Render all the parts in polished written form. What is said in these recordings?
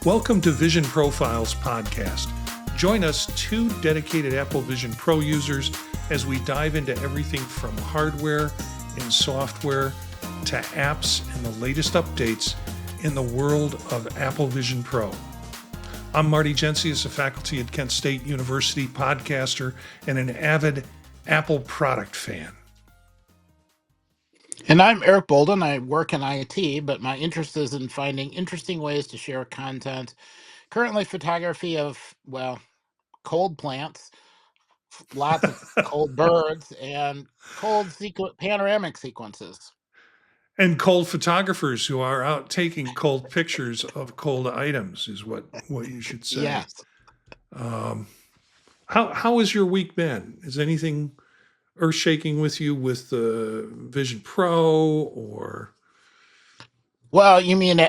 Welcome to Vision Profiles podcast. Join us, two dedicated Apple Vision Pro users, as we dive into everything from hardware and software to apps and the latest updates in the world of Apple Vision Pro. I'm Marty Gensius, a faculty at Kent State University, podcaster, and an avid Apple product fan. And I'm Eric Bolden. I work in IT, but my interest is in finding interesting ways to share content. Currently, photography of, cold plants, lots of cold birds, and panoramic sequences. And cold photographers who are out taking cold pictures of cold items is what you should say. Yes. How has your week been? Is anything earth-shaking with you with the Vision Pro or? Well, you mean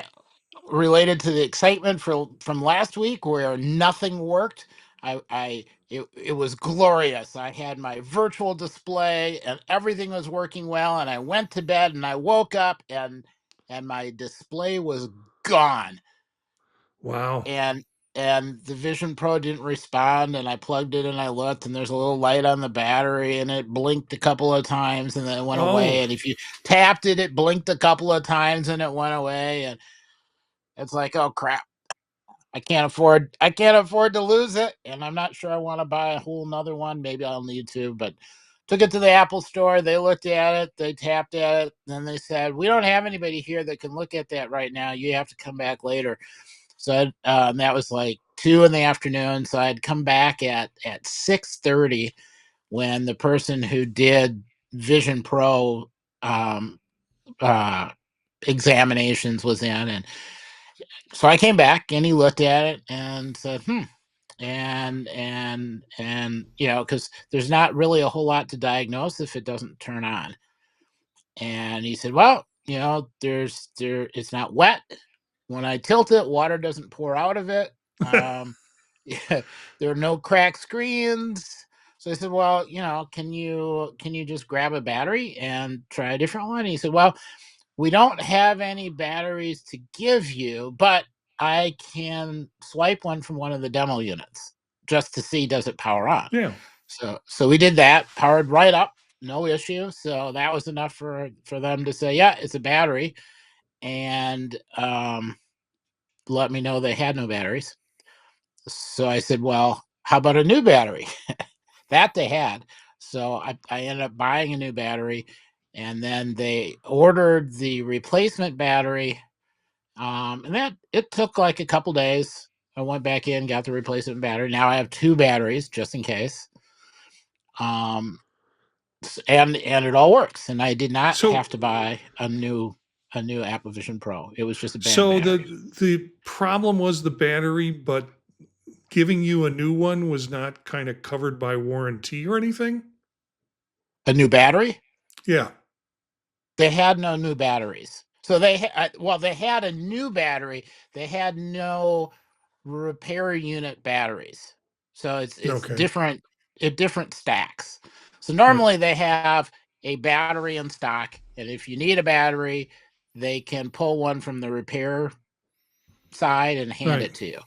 related to the excitement from last week where nothing worked? It was glorious. I had my virtual display and everything was working well, and I went to bed and I woke up and my display was gone. Wow. And the Vision Pro didn't respond, and I plugged it and I looked, and there's a little light on the battery, and it blinked a couple of times and then it went away. And if you tapped it, it blinked a couple of times and it went away. And it's like, oh crap. I can't afford to lose it, and I'm not sure I want to buy a whole nother one. Maybe I'll need to, but took it to the Apple store. They looked at it, they tapped at it, and they said, we don't have anybody here that can look at that right now. You have to come back later. So that was like 2 p.m. So I'd come back at 6:30 when the person who did Vision Pro examinations was in. And so I came back and he looked at it and said, and because there's not really a whole lot to diagnose if it doesn't turn on. And he said, well, it's not wet. When I tilt it, water doesn't pour out of it. Yeah, there are no cracked screens. So I said, well, can you just grab a battery and try a different one? And he said, well, we don't have any batteries to give you, but I can swipe one from one of the demo units just to see, does it power on? Yeah. So we did that, powered right up, no issue. So that was enough for them to say, yeah, it's a battery, and let me know they had no batteries. So I said, well, how about a new battery? That they had. So I ended up buying a new battery, and then they ordered the replacement battery. And that it took like a couple days. I went back in, got the replacement battery. Now I have 2 batteries just in case. And it all works. And I did not have to buy a new Apple Vision Pro. It was just a bad battery. The problem was the battery, but giving you a new one was not kind of covered by warranty or anything? A new battery? Yeah. They had no new batteries. So they had a new battery. They had no repair unit batteries. So it's Okay. different stacks. So normally they have a battery in stock, and if you need a battery, they can pull one from the repair side and hand it to you.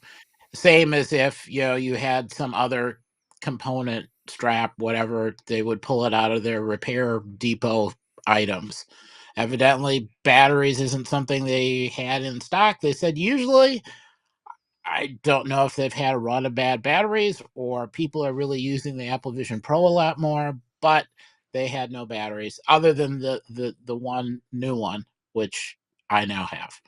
Same as if you had some other component, strap, whatever, they would pull it out of their repair depot items. Evidently, batteries isn't something they had in stock. They said usually, I don't know if they've had a run of bad batteries or people are really using the Apple Vision Pro a lot more, but they had no batteries other than the one new one, which I now have.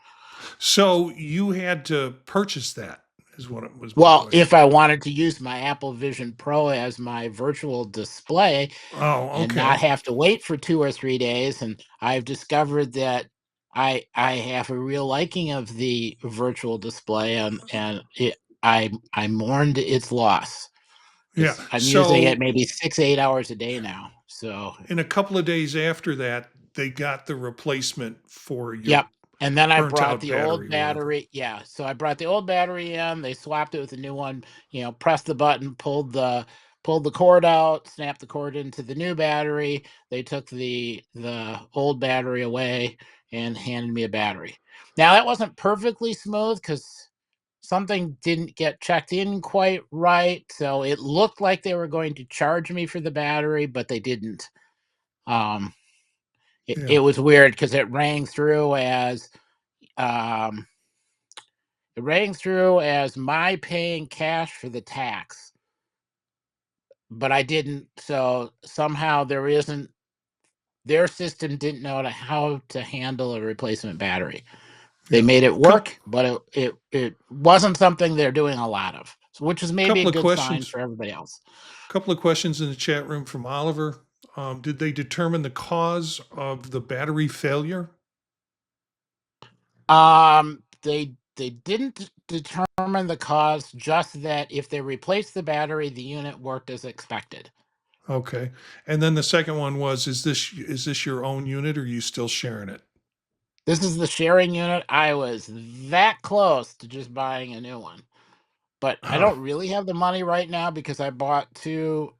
So you had to purchase that, is what it was. Well, if I wanted to use my Apple Vision Pro as my virtual display and not have to wait for 2 or 3 days, and I've discovered that I have a real liking of the virtual display, and I mourned its loss. Yeah, I'm using it maybe 6-8 hours a day now. So in a couple of days after that, they got the replacement for you. Yep. And then I brought the old battery. Yeah. So I brought the old battery in. They swapped it with a new one. Pressed the button, pulled the cord out, snapped the cord into the new battery. They took the old battery away and handed me a battery. Now that wasn't perfectly smooth because something didn't get checked in quite right. So it looked like they were going to charge me for the battery, but they didn't. It Yeah. was weird because it rang through as um, my paying cash for the tax, but I didn't. So somehow their system didn't know how to handle a replacement battery. They Yeah. made it Couple, work, but it wasn't something they're doing a lot of, so, which is maybe a couple of good sign questions. for everybody else. Couple of questions in the chat room from Oliver. Did they determine the cause of the battery failure? They didn't determine the cause, just that if they replaced the battery, the unit worked as expected. Okay. And then the second one was, is this your own unit or are you still sharing it? This is the sharing unit. I was that close to just buying a new one, but I Huh. don't really have the money right now because I bought two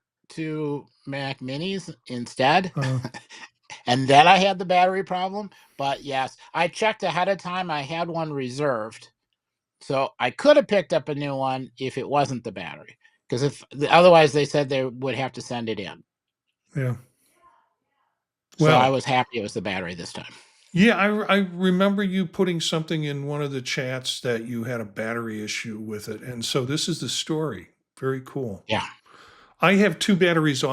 Mac Minis instead. Uh, And then I had the battery problem. But yes, I checked ahead of time. I had one reserved. So I could have picked up a new one if it wasn't the battery. Because otherwise they said they would have to send it in. yeah. So I Well, was happy it was the battery this time. yeah, I remember you putting something in one of the chats that you had a battery issue with it. And so this is the story. Very cool. Yeah. I have two batteries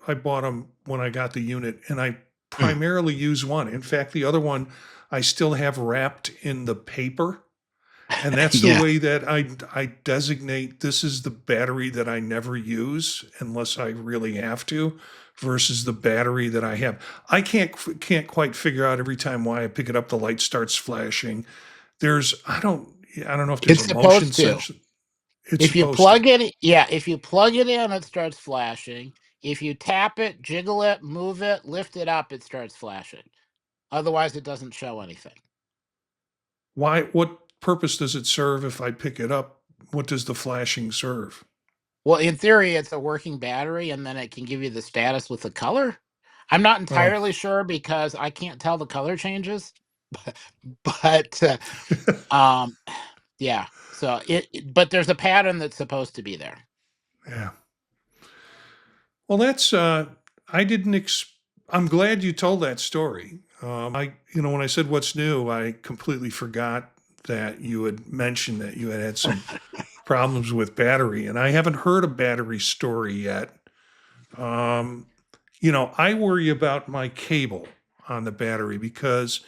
I bought them when I got the unit, and I Mm. primarily use one. In fact, the other one I still have wrapped in the paper. And that's the Yeah. way that I designate this is the battery that I never use unless I really have to, versus the battery that I have. I can't quite figure out every time why I pick it up the light starts flashing. There's I don't know if there's It's a motion supposed to. sensor. It's If you supposed to. plug it, yeah, if you plug it in, it starts flashing. If you tap it, jiggle it, move it, lift it up, it starts flashing. Otherwise, it doesn't show anything. Why? What purpose does it serve if I pick it up? What does the flashing serve? Well, in theory, it's a working battery, and then it can give you the status with the color. I'm not Oh, entirely sure because I can't tell the color changes, but um, yeah. So but there's a pattern that's supposed to be there. yeah. Well, that's I didn't. I'm glad you told that story. When I said what's new, I completely forgot that you had mentioned that you had some problems with battery, and I haven't heard a battery story yet. Um, I worry about my cable on the battery because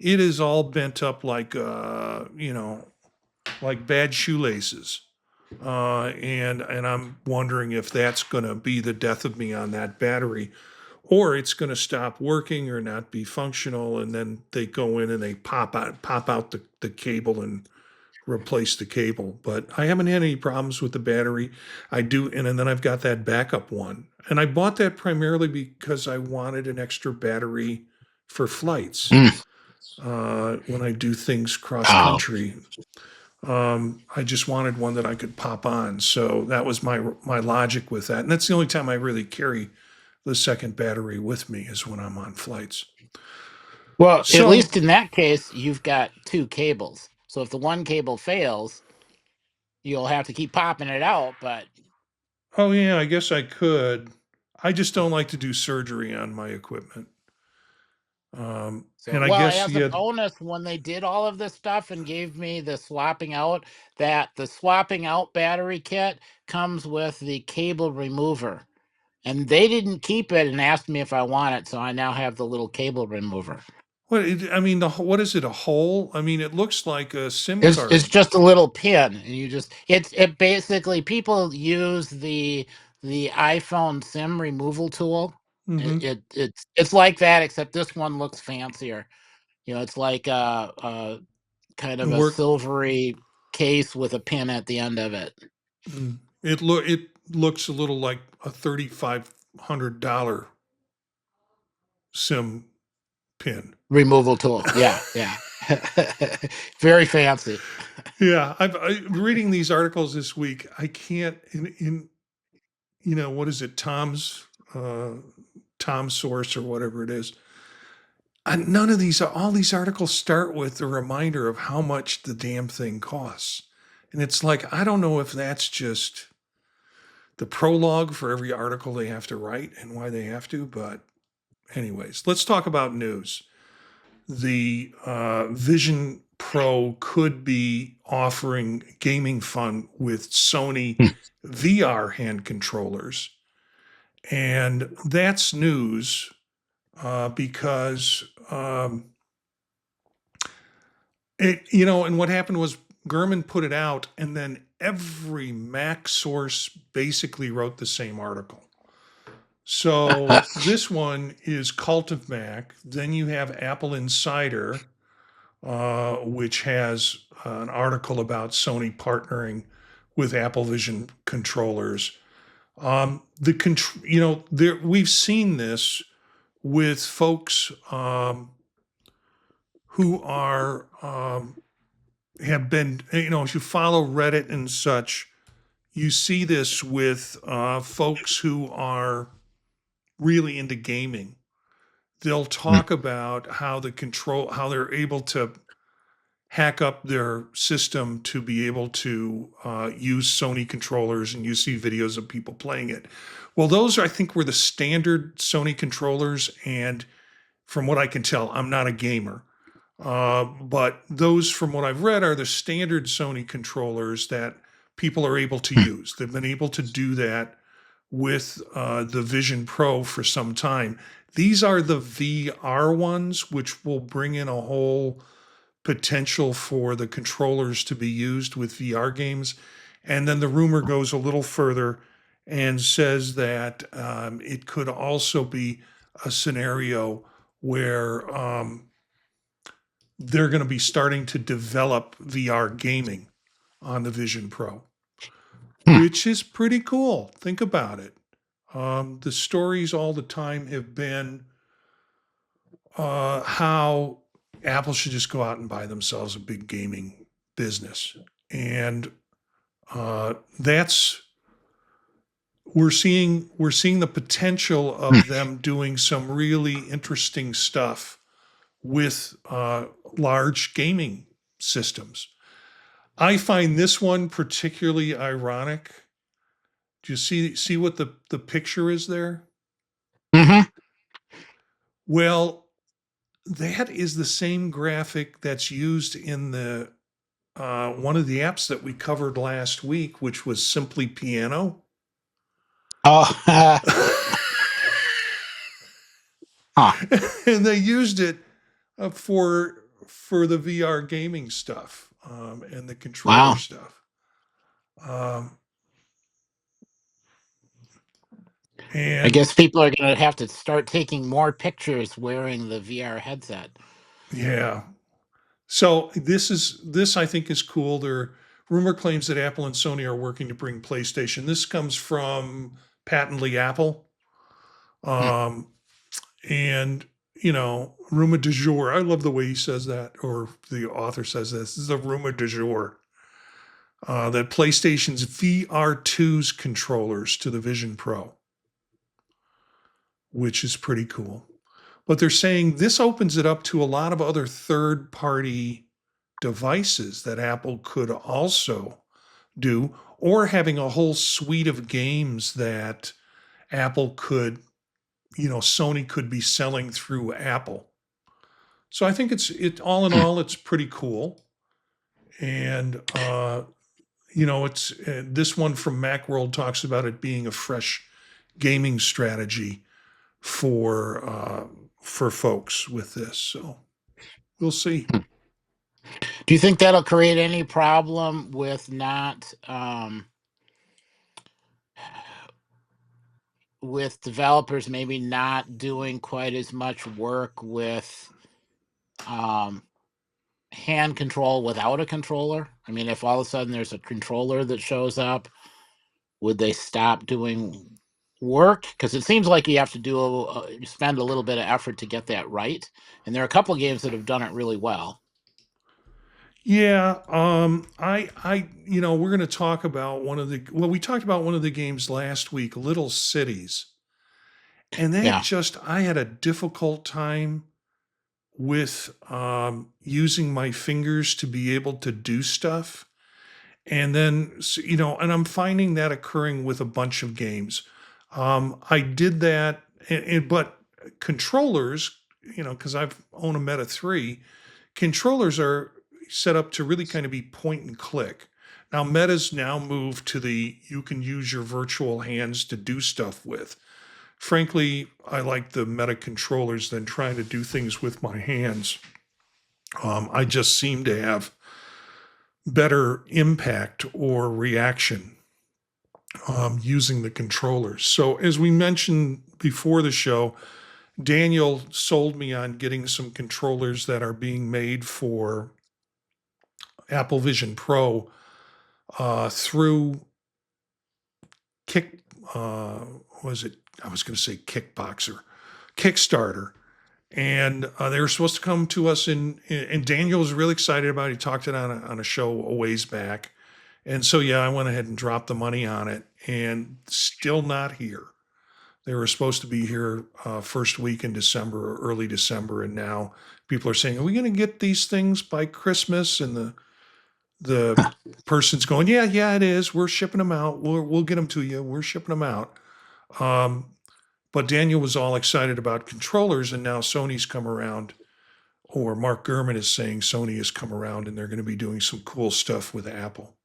it is all bent up like like bad shoelaces. And I'm wondering if that's going to be the death of me on that battery, or it's going to stop working or not be functional, and then they go in and they pop out the cable and replace the cable. But I haven't had any problems with the battery. I do, and then I've got that backup one, and I bought that primarily because I wanted an extra battery for flights Mm. when I do things cross Oh, country. I just wanted one that I could pop on. So that was my logic with that. And that's the only time I really carry the second battery with me is when I'm on flights. well, at So, least in that case, you've got two cables. So if the one cable fails, you'll have to keep popping it out. But oh yeah, I guess I could. I just don't like to do surgery on my equipment. so, And I well, guess as a yeah, bonus, when they did all of this stuff and gave me the swapping out, that the swapping out battery kit comes with the cable remover. And they didn't keep it and asked me if I want it, so I now have the little cable remover. I mean, what is it? A hole? I mean, it looks like a SIM It's card. just a little pin, and it basically, people use the iPhone SIM removal tool. Mm-hmm. It's like that, except this one looks fancier. It's like a kind of And a work. silvery case with a pin at the end of it. It looks a little like a $3,500 SIM pin. Removal tool. Yeah, yeah. Very fancy. Yeah, reading these articles this week. I can't what is it, uh, Tom Source or whatever it is. None of all these articles start with a reminder of how much the damn thing costs, And it's like, I don't know if that's just the prologue for every article they have to write and why they have to. But, anyways, let's talk about news. The Vision Pro could be offering gaming fun with Sony VR hand controllers. And that's news because and what happened was Gurman put it out, and then every Mac source basically wrote the same article. So this one is Cult of Mac. Then you have Apple Insider, which has an article about Sony partnering with Apple Vision controllers. We've seen this with folks who are have been, if you follow Reddit and such, you see this with folks who are really into gaming. They'll talk about how they're able to hack up their system to be able to use Sony controllers, and you see videos of people playing it. Well, those I think were the standard Sony controllers, and from what I can tell, I'm not a gamer. But those, from what I've read, are the standard Sony controllers that people are able to use. They've been able to do that with the Vision Pro for some time. These are the VR ones, which will bring in a whole potential for the controllers to be used with VR games. And then the rumor goes a little further and says that it could also be a scenario where they're going to be starting to develop VR gaming on the Vision Pro, which is pretty cool. Think about it. The stories all the time have been how Apple should just go out and buy themselves a big gaming business. And that's we're seeing the potential of them doing some really interesting stuff with large gaming systems. I find this one particularly ironic. Do you see what the picture is there? Mm-hmm. Well, that is the same graphic that's used in the one of the apps that we covered last week, which was Simply Piano. Oh, And they used it for the VR gaming stuff and the controller wow. stuff. And I guess people are going to have to start taking more pictures wearing the VR headset. yeah, so this I think is cool. There rumor claims that Apple and Sony are working to bring PlayStation. This comes from patently Apple. Um, and rumor du jour. I love the way he says that, or the author says this. This is a rumor du jour that PlayStation's VR2's controllers to the Vision Pro, which is pretty cool. But they're saying this opens it up to a lot of other third-party devices that Apple could also do, or having a whole suite of games that Apple could, Sony could be selling through Apple. So I think it all in all, it's pretty cool. And it's this one from Macworld talks about it being a fresh gaming strategy for folks with this. So we'll see. Do you think that'll create any problem with not with developers maybe not doing quite as much work with hand control without a controller? I mean, if all of a sudden there's a controller that shows up, would they stop doing work? Because it seems like you have to spend a little bit of effort to get that right. And there are a couple of games that have done it really well. Yeah, we're going to talk about we talked about one of the games last week, Little Cities. And that I had a difficult time with using my fingers to be able to do stuff. And then, and I'm finding that occurring with a bunch of games. I did that, but controllers, because I've owned a Meta 3, controllers are set up to really kind of be point and click. Now, Meta's now moved to you can use your virtual hands to do stuff with. Frankly, I like the Meta controllers than trying to do things with my hands. I just seem to have better impact or reaction using the controllers. So, as we mentioned before the show, Daniel sold me on getting some controllers that are being made for Apple Vision Pro through Kick. Was it? I was going to say Kickstarter, and they were supposed to come to us and Daniel was really excited about it. He talked it on a show a ways back. And so, yeah, I went ahead and dropped the money on it, and still not here. They were supposed to be here first week in December or early December, and now people are saying, "Are we going to get these things by Christmas?" And the person's going, "Yeah, yeah, it is. We're shipping them out. We'll get them to you. We're shipping them out." Um, but Daniel was all excited about controllers, and now Sony's come around, or Mark Gurman is saying Sony has come around, and they're going to be doing some cool stuff with Apple.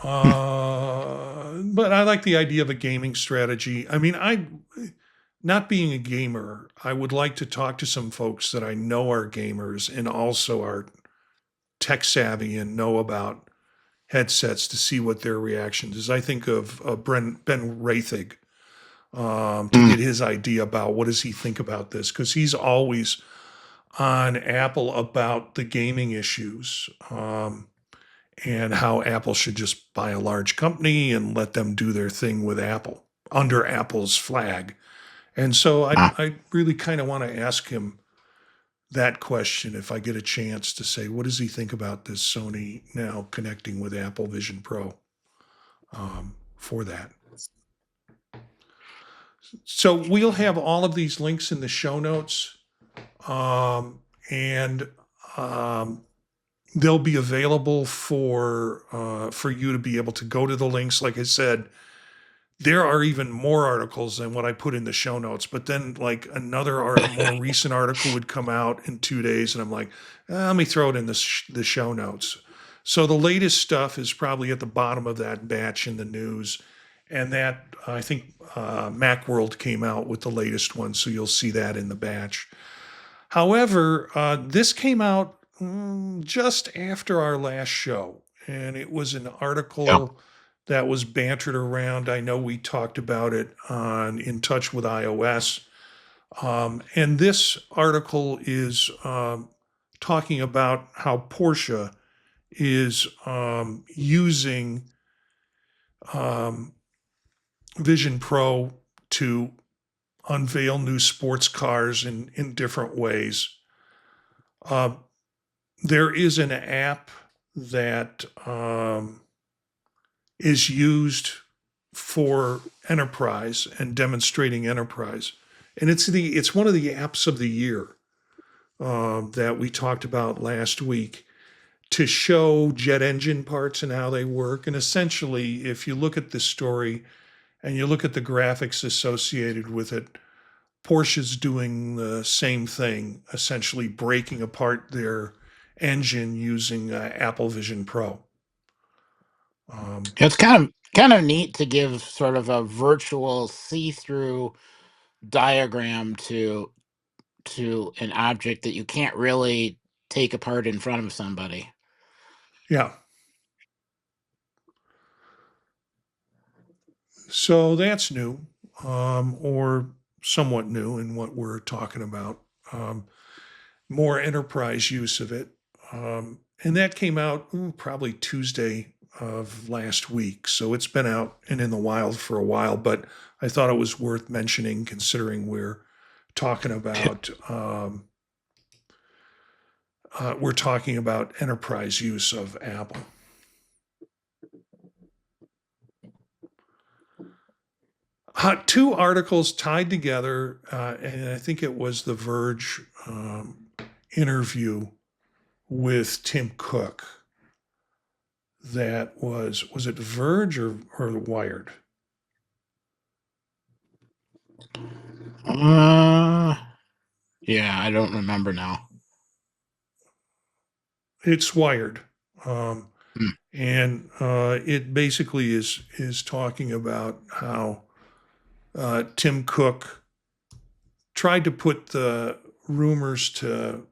But I like the idea of a gaming strategy. I mean, not being a gamer, I would like to talk to some folks that I know are gamers and also are tech savvy and know about headsets to see what their reactions is. I think of Ben Rathig to get his idea about what does he think about this, because he's always on Apple about the gaming issues. And how Apple should just buy a large company and let them do their thing with Apple under Apple's flag. And so I really kind of want to ask him that question if I get a chance to say, what does he think about this Sony now connecting with Apple Vision Pro for that? So we'll have all of these links in the show notes. And they'll be available for you to be able to go to the links. Like I said, there are even more articles than what I put in the show notes. But then, like another more recent article would come out in 2 days, and I'm like, let me throw it in the show notes. So the latest stuff is probably at the bottom of that batch in the news, and that I think Macworld came out with the latest one, so you'll see that in the batch. However, this came out just after our last show, and it was an article that was bantered around. I know we talked about it on In Touch with iOS, and this article is talking about how Porsche is using Vision Pro to unveil new sports cars in different ways. There is an app that is used for enterprise and demonstrating enterprise, and it's one of the apps of the year that we talked about last week to show jet engine parts and how they work. And essentially, if you look at this story and you look at the graphics associated with it, Porsche's doing the same thing, essentially breaking apart their engine using Apple Vision Pro. It's kind of neat to give sort of a virtual see-through diagram to an object that you can't really take apart in front of somebody. Yeah. So that's new, or somewhat new in what we're talking about. More enterprise use of it. And that came out probably Tuesday of last week. So it's been out and in the wild for a while, but I thought it was worth mentioning considering we're talking about enterprise use of Apple. Two articles tied together, and I think it was the Verge interview with Tim Cook that was it Verge or Wired? Uh, yeah, I don't remember now. It's Wired. Um, Hmm. and it basically is talking about how Tim Cook tried to put the rumors to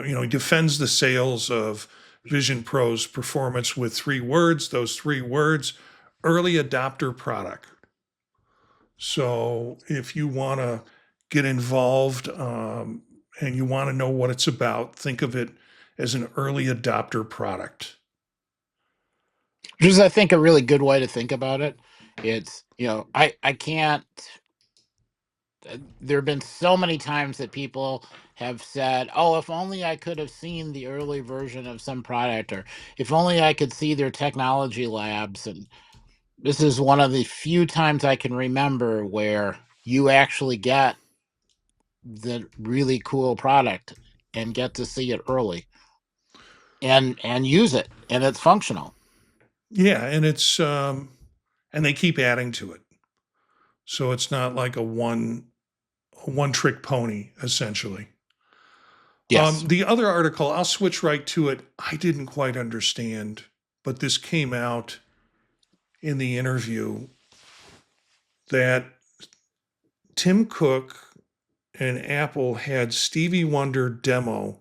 he defends the sales of Vision Pro's performance with 3 words. Those 3 words: early adopter product. So if you want to get involved and you want to know what it's about, think of it as an early adopter product. Which is, I think, a really good way to think about it. It's, I can't. There have been so many times that people have said, "Oh, if only I could have seen the early version of some product, or if only I could see their technology labs." And this is one of the few times I can remember where you actually get the really cool product and get to see it early and use it, and it's functional. Yeah, and it's and they keep adding to it. So it's not like a one trick pony essentially. Yes. The other article, I'll switch right to it. I didn't quite understand, but this came out in the interview that Tim Cook and Apple had Stevie Wonder demo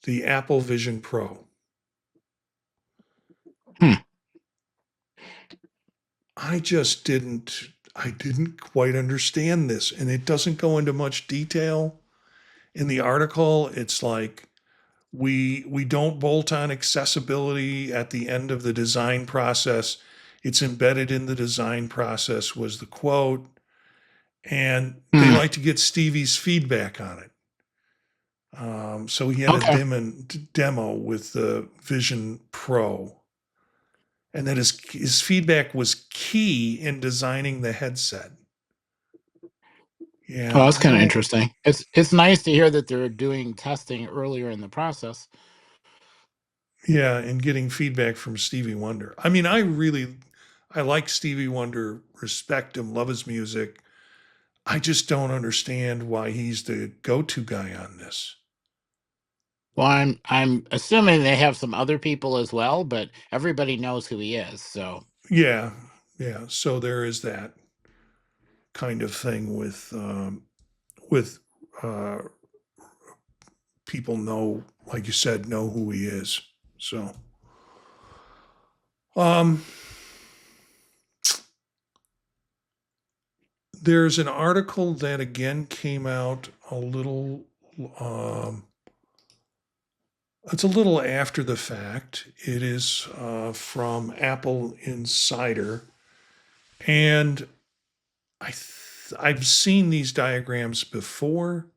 the Apple Vision Pro. Hmm. I didn't quite understand this, and it doesn't go into much detail in the article. It's like we don't bolt on accessibility at the end of the design process. It's embedded in the design process was the quote, and they Hmm. like to get Stevie's feedback on it. So he had a Okay. demo with the Vision Pro, and that his feedback was key in designing the headset. Oh, Yeah, that's I kind of don't. interesting. It's nice to hear that they're doing testing earlier in the process. Yeah, and getting feedback from Stevie Wonder. I mean, I like Stevie Wonder, respect him, love his music. I just don't understand why he's the go-to guy on this. Well, I'm assuming they have some other people as well, but everybody knows who he is. So, Yeah, yeah. So there is that kind of thing with uh, people know, like you said, know who he is. So, um, there's an article that again came out a little. Um, it's a little after the fact. It is from Apple Insider, and I've seen these diagrams before.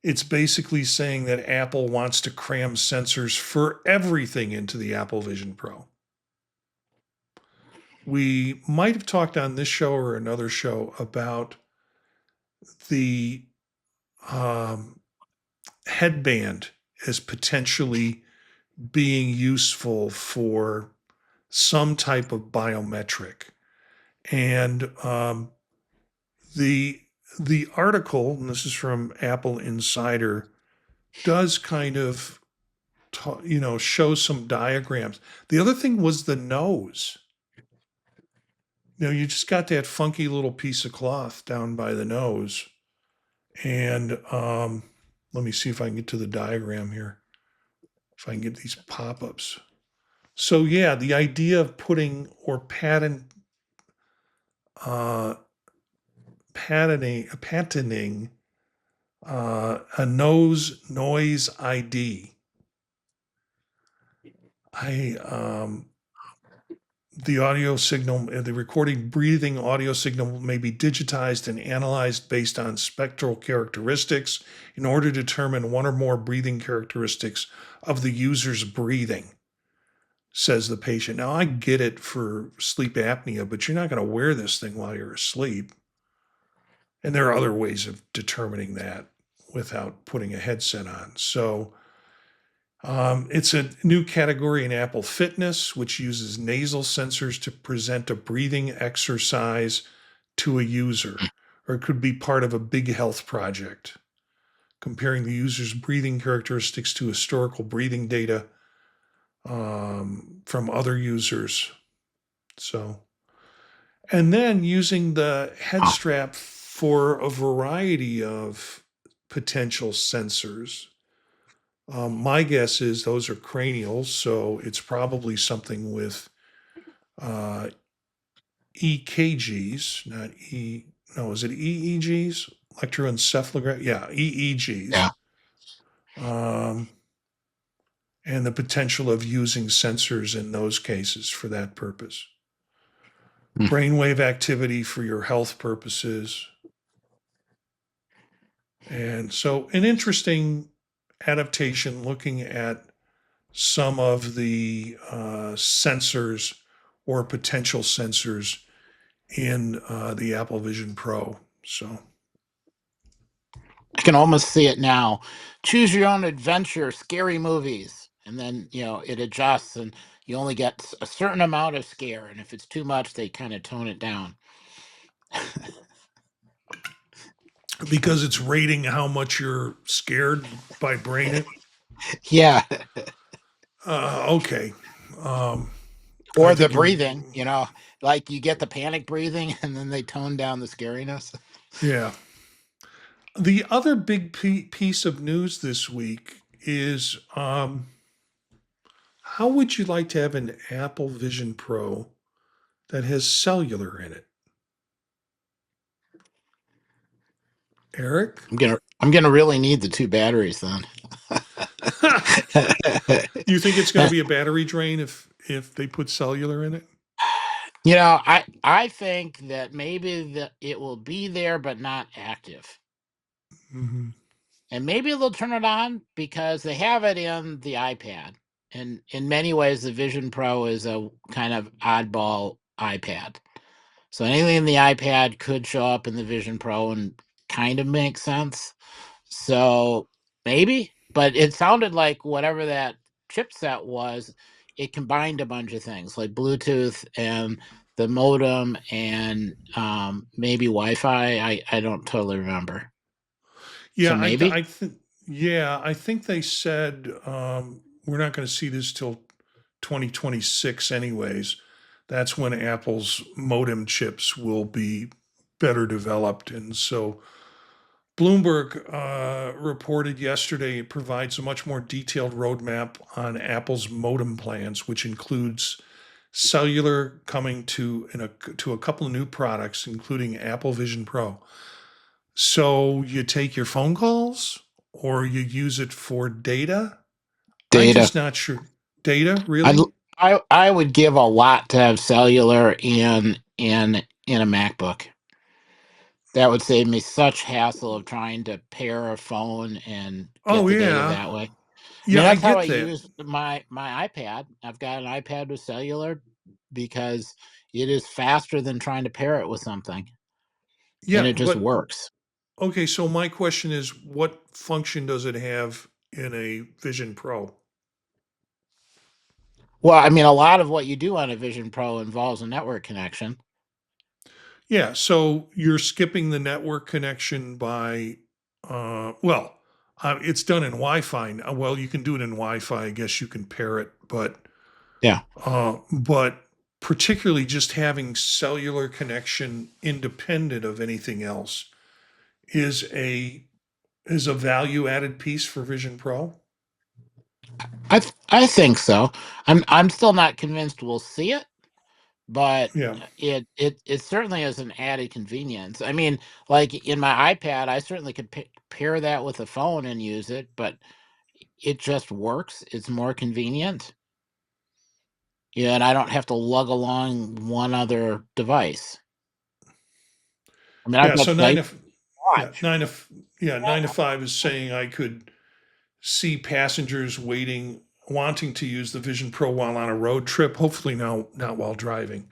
It's basically saying that Apple wants to cram sensors for everything into the Apple Vision Pro. We might have talked on this show or another show about the um, headband as potentially being useful for some type of biometric. And the the article, and this is from Apple Insider, does kind of show some diagrams. The other thing was the nose. You just got that funky little piece of cloth down by the nose, and let me see if I can get to the diagram here. If I can get these pop-ups. So yeah, the idea of putting or uh, patenting a nose noise ID. I The audio signal, the recording breathing audio signal may be digitized and analyzed based on spectral characteristics in order to determine one or more breathing characteristics of the user's breathing, says the patient. Now, I get it for sleep apnea, but you're not going to wear this thing while you're asleep. And there are other ways of determining that without putting a headset on. So, It's a new category in Apple Fitness, which uses nasal sensors to present a breathing exercise to a user, or it could be part of a big health project, comparing the user's breathing characteristics to historical breathing data from other users. So, and then using the head Oh, strap for a variety of potential sensors. My guess is those are cranials, so it's probably something with uh, EKGs, not E. No, is it EEGs? Electroencephalograph? Yeah, EEGs. yeah. Um, and the potential of using sensors in those cases for that purpose. Hmm. Brainwave activity for your health purposes. And so, an interesting adaptation looking at some of the sensors or potential sensors in the Apple Vision Pro. So, I can almost see it now. Choose your own adventure, scary movies. And then, it adjusts and you only get a certain amount of scare. And if it's too much, they kind of tone it down. because it's rating how much you're scared by brain it. Yeah. Okay. Um, I Or the think you're, breathing, like you get the panic breathing and then they tone down the scariness. yeah. The other big piece of news this week is how would you like to have an Apple Vision Pro that has cellular in it? Eric? I'm gonna really need the two batteries then. You think it's going to be a battery drain if they put cellular in it? I think that maybe it will be there but not active. Hmm. And maybe they'll turn it on because they have it in the iPad. And in many ways, the Vision Pro is a kind of oddball iPad. So anything in the iPad could show up in the Vision Pro and kind of make sense. So maybe, but it sounded like whatever that chipset was, it combined a bunch of things like Bluetooth and the modem and maybe Wi-Fi. I don't totally remember. So Yeah, maybe. I think they said we're not going to see this till 2026 anyways. That's when Apple's modem chips will be better developed. And so Bloomberg reported yesterday it provides a much more detailed roadmap on Apple's modem plans, which includes cellular coming to a couple of new products, including Apple Vision Pro. So you take your phone calls or you use it for data? I'm Data. just not sure. Data, I'd, really? I would give a lot to have cellular in a MacBook. That would save me such hassle of trying to pair a phone and get Oh the data yeah. that way. I mean, Yeah, I that's how get I that. use my iPad. I've got an iPad with cellular because it is faster than trying to pair it with something, and Yeah, it just but works. okay, so my question is what function does it have in a Vision Pro? Well, I mean, a lot of what you do on a Vision Pro involves a network connection. Yeah, so you're skipping the network connection by well, it's done in Wi-Fi. Well, you can do it in Wi-Fi. I guess you can pair it, Yeah. but particularly just having cellular connection independent of anything else is a value added piece for Vision Pro. I think so. I'm still not convinced we'll see it, but Yeah. it certainly is an added convenience. I mean, like in my iPad, I certainly could pair that with a phone and use it, but it just works. It's more convenient. Yeah, and I don't have to lug along one other device. I mean, I've Yeah. got So places to yeah, watch. 9 to 5 is saying I could see passengers wanting to use the Vision Pro while on a road trip, hopefully now not while driving,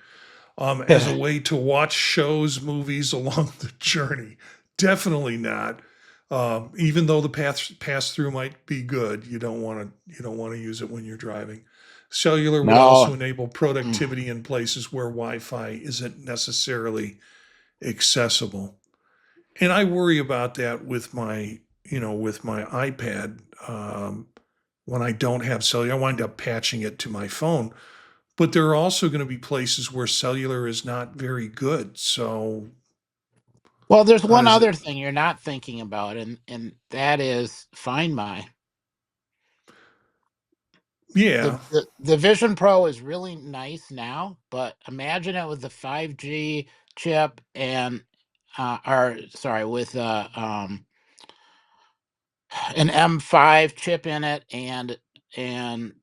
as a way to watch shows, movies along the journey. Definitely not Even though the pass through might be good, you don't want to use it when you're driving. Cellular would also No. enable Mm. productivity in places where Wi-Fi isn't necessarily accessible. And I worry about that with my iPad. When I don't have cellular, I wind up patching it to my phone. But there are also going to be places where cellular is not very good. So Well, there's how one does it? other thing you're not thinking about, and that is Find My. Yeah, The Vision Pro is really nice now, but imagine it with the 5G chip and or sorry, with an M5 chip in it, and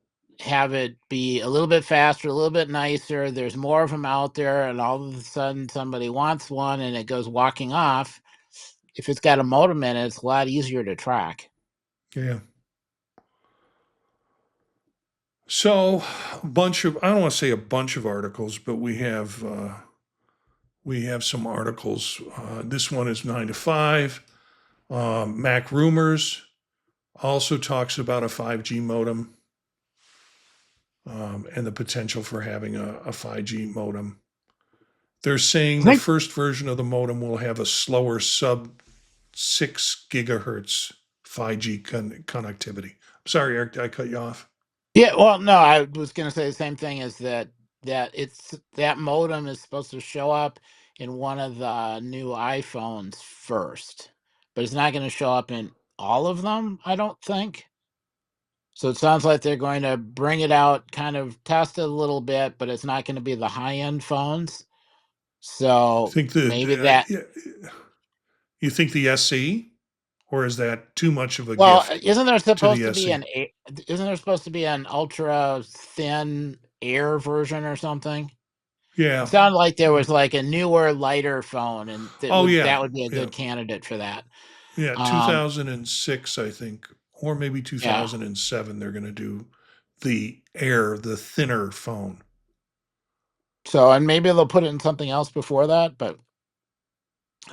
have it be a little bit faster, a little bit nicer. There's more of them out there, and all of a sudden somebody wants one and it goes walking off. If it's got a modem in it, it's a lot easier to track. yeah. So I don't want to say a bunch of articles, but we have some articles. This one is 9 to 5. Mac Rumors also talks about a 5G modem, and the potential for having a 5G modem. They're saying I the think, first version of the modem will have a slower sub 6 gigahertz 5G connectivity. Sorry, Eric, I cut you off. yeah, well, no, I was going to say the same thing, is that modem is supposed to show up in one of the new iPhones first, but it's not going to show up in all of them, I don't think. So it sounds like they're going to bring it out, kind of test it a little bit, but it's not going to be the high-end phones. You So think maybe that. you think the SE, or is that too much of a Well, gift isn't there to supposed the to be SE? an ultra thin air version or something? It Yeah. sounded like there was like a newer, lighter phone, and Oh yeah. that would be a Yeah. good candidate for that. Yeah. Um, 2006, I think, or maybe yeah. 2007. They're going to do the thinner phone. So, and maybe they'll put it in something else before that, but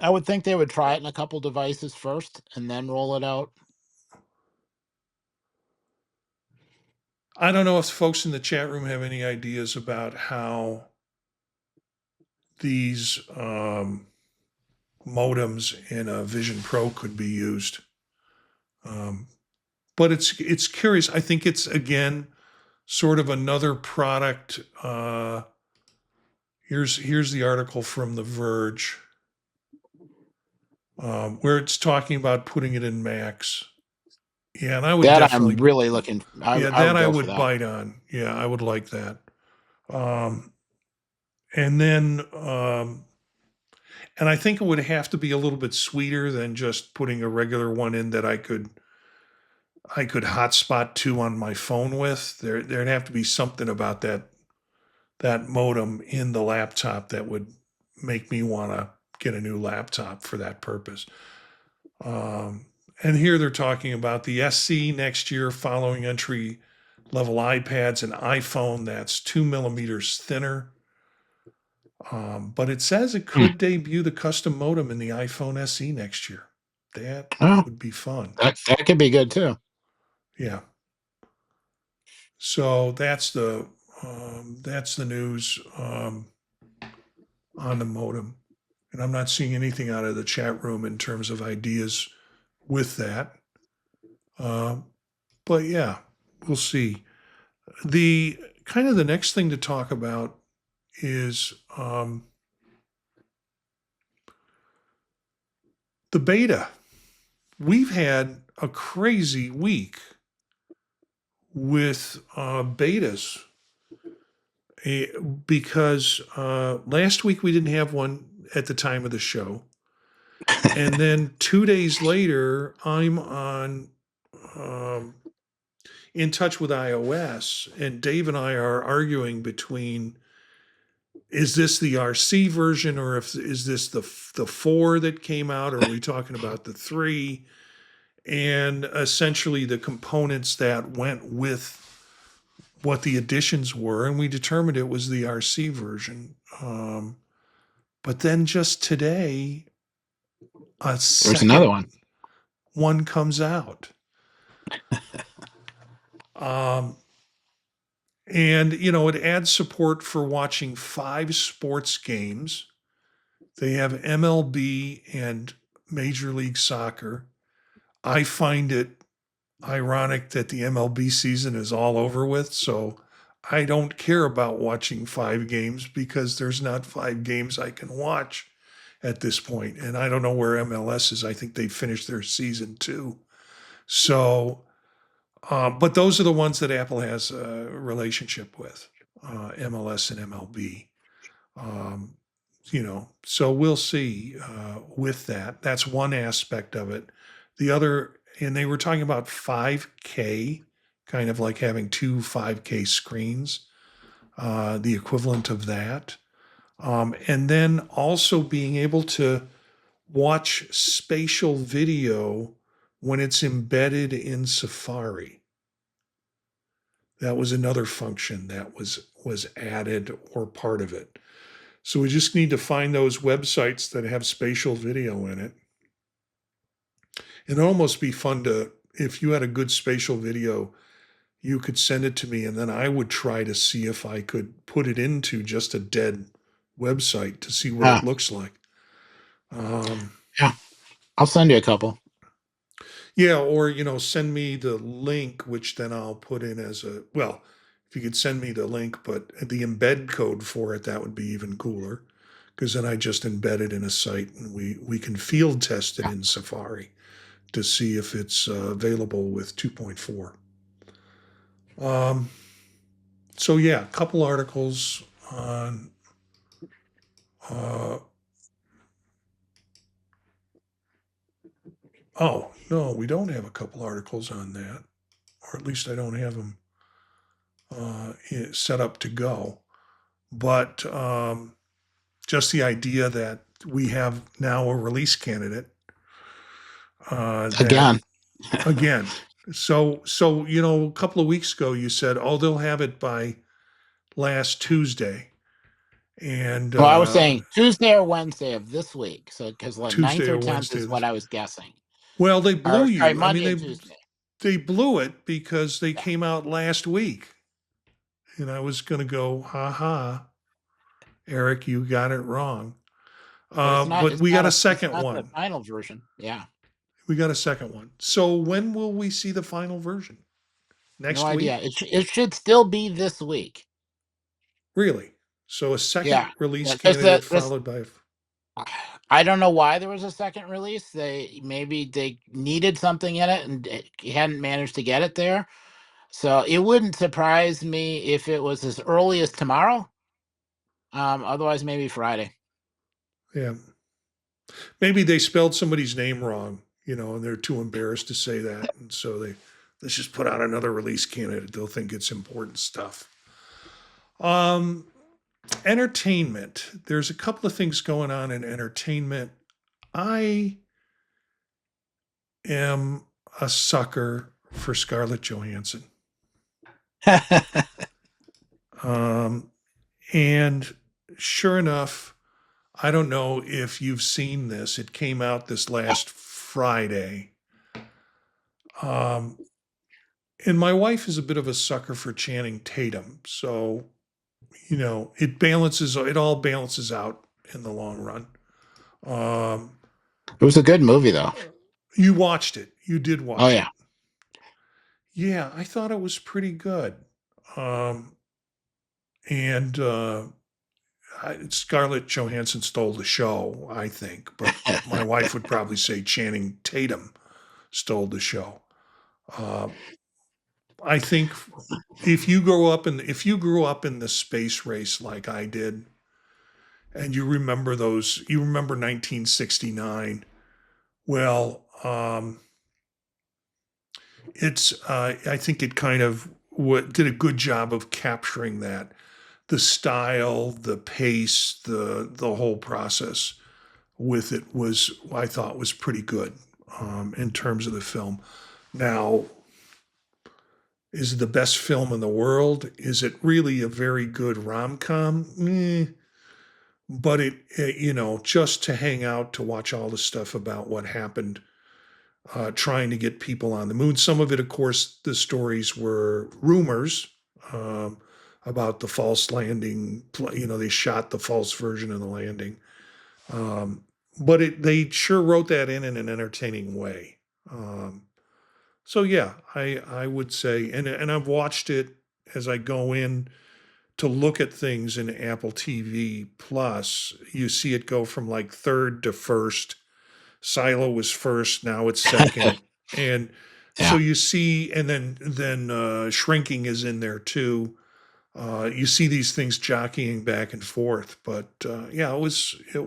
I would think they would try it in a couple devices first and then roll it out. I don't know if folks in the chat room have any ideas about how these modems in a Vision Pro could be used. Um, but it's curious. I think it's again sort of another product. Here's the article from The Verge, where it's talking about putting it in Macs. Yeah, and I would That I'm definitely, really looking. yeah, I that would I go for would that. bite on. Yeah, I would like that. Um, and then, and I think it would have to be a little bit sweeter than just putting a regular one in that I could hotspot to on my phone with. There'd have to be something about that modem in the laptop that would make me want to get a new laptop for that purpose. Um, and here they're talking about the SC next year, following entry level iPads and iPhone that's 2 millimeters thinner. But it says it Hmm. could debut the custom modem in the iPhone SE next year. That Oh, would be fun. that could be good too. Yeah. So that's the news on the modem, and I'm not seeing anything out of the chat room in terms of ideas with that. Um, but yeah, we'll see. The kind of the next thing to talk about is the beta. We've had a crazy week with betas. Because last week we didn't have one at the time of the show. And then 2 days later, I'm um, in touch with iOS, and Dave and I are arguing between, is this the RC version, or if is this the 4 that came out, or are we talking about the 3? And essentially the components that went with what the additions were, and we determined it was the RC version. But then just today, a There's another second one. one comes out. Um, and, it adds support for watching 5 sports games. They have MLB and Major League Soccer. I find it ironic that the MLB season is all over with. So I don't care about watching 5 games because there's not 5 games I can watch at this point. And I don't know where MLS is. I think they finished their season too. So, but those are the ones that Apple has a relationship with, MLS and MLB. Um, so we'll see with that. That's one aspect of it. The other, and they were talking about 5K, kind of like having 2 5K screens, the equivalent of that. And then also being able to watch spatial video when it's embedded in Safari. That was another function that was added or part of it. So we just need to find those websites that have spatial video in it. It'd almost be fun to, if you had a good spatial video, you could send it to me and then I would try to see if I could put it into just a dead website to see what it looks like. Yeah, I'll send you a couple. Yeah, or, send me the link, which then I'll put in as well, if you could send me the link, but the embed code for it, that would be even cooler. Because then I just embed it in a site and we can field test it in Safari to see if it's available with 2.4. So yeah, a couple articles on oh no, we don't have a couple articles on that, or at least I don't have them set up to go. But just the idea that we have now a release candidate again. So a couple of weeks ago you said, oh, they'll have it by last Tuesday, and Well, I was saying Tuesday or Wednesday of this week. So because like 9th Tuesday or or 10th Wednesday. is what I was guessing. Well, they blew Or, sorry, you. I Monday mean, and Tuesday. they blew it because they came out last week, and I was going to go, ha ha, Eric, you got it wrong. But we got a second one. The final version. Yeah. We got a second one. So when will we see the final version? Next No week? idea. It should still be this week. Really? So a second release Yeah, candidate followed by. I don't know why there was a second release. Maybe they needed something in it and hadn't managed to get it there. So it wouldn't surprise me if it was as early as tomorrow. Otherwise, maybe Friday. Yeah. Maybe they spelled somebody's name wrong, and they're too embarrassed to say that. And so let's just put out another release candidate. They'll think it's important stuff. Entertainment. There's a couple of things going on in entertainment. I am a sucker for Scarlett Johansson. And sure enough, I don't know if you've seen this. It came out this last Friday. And my wife is a bit of a sucker for Channing Tatum. So, it all balances out in the long run. It was a good movie, though. You watched it. You did watch it. Oh, yeah. Yeah, I thought it was pretty good. And Scarlett Johansson stole the show, I think. But my wife would probably say Channing Tatum stole the show. I think if you grew up in the space race like I did, and you remember 1969. Well, I think it kind of did a good job of capturing that, the style, the pace, the whole process with it I thought was pretty good in terms of the film. Now, is it the best film in the world? Is it really a very good rom-com? But it, just to hang out, to watch all the stuff about what happened trying to get people on the moon. Some of it, of course, the stories were rumors um, about the false landing. They shot the false version of the landing. Um, but they sure wrote that in an entertaining way. Um, so yeah, I would say, and I've watched it as I go in to look at things in Apple TV Plus. You see it go from like third to first. Silo was first, now it's second, and so Yeah. you see, and then shrinking is in there too. You see these things jockeying back and forth, but yeah, it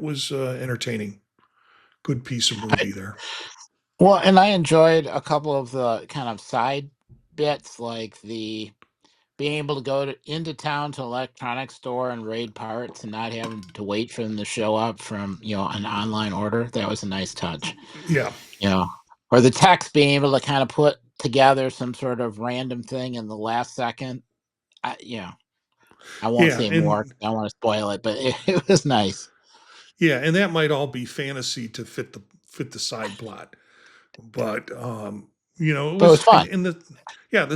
was entertaining. Good piece of I, movie there. well, and I enjoyed a couple of the kind of side bits, like the being able to go into town to electronics store and raid parts and not having to wait for them to show up from an online order. That was a nice touch. Yeah, you know, or the text being able to kind of put together some sort of random thing in the last second. I won't yeah, say more. and I don't want to spoil it, but it was nice. yeah, and that might all be fantasy to fit the side plot, but it But it was was fun. in the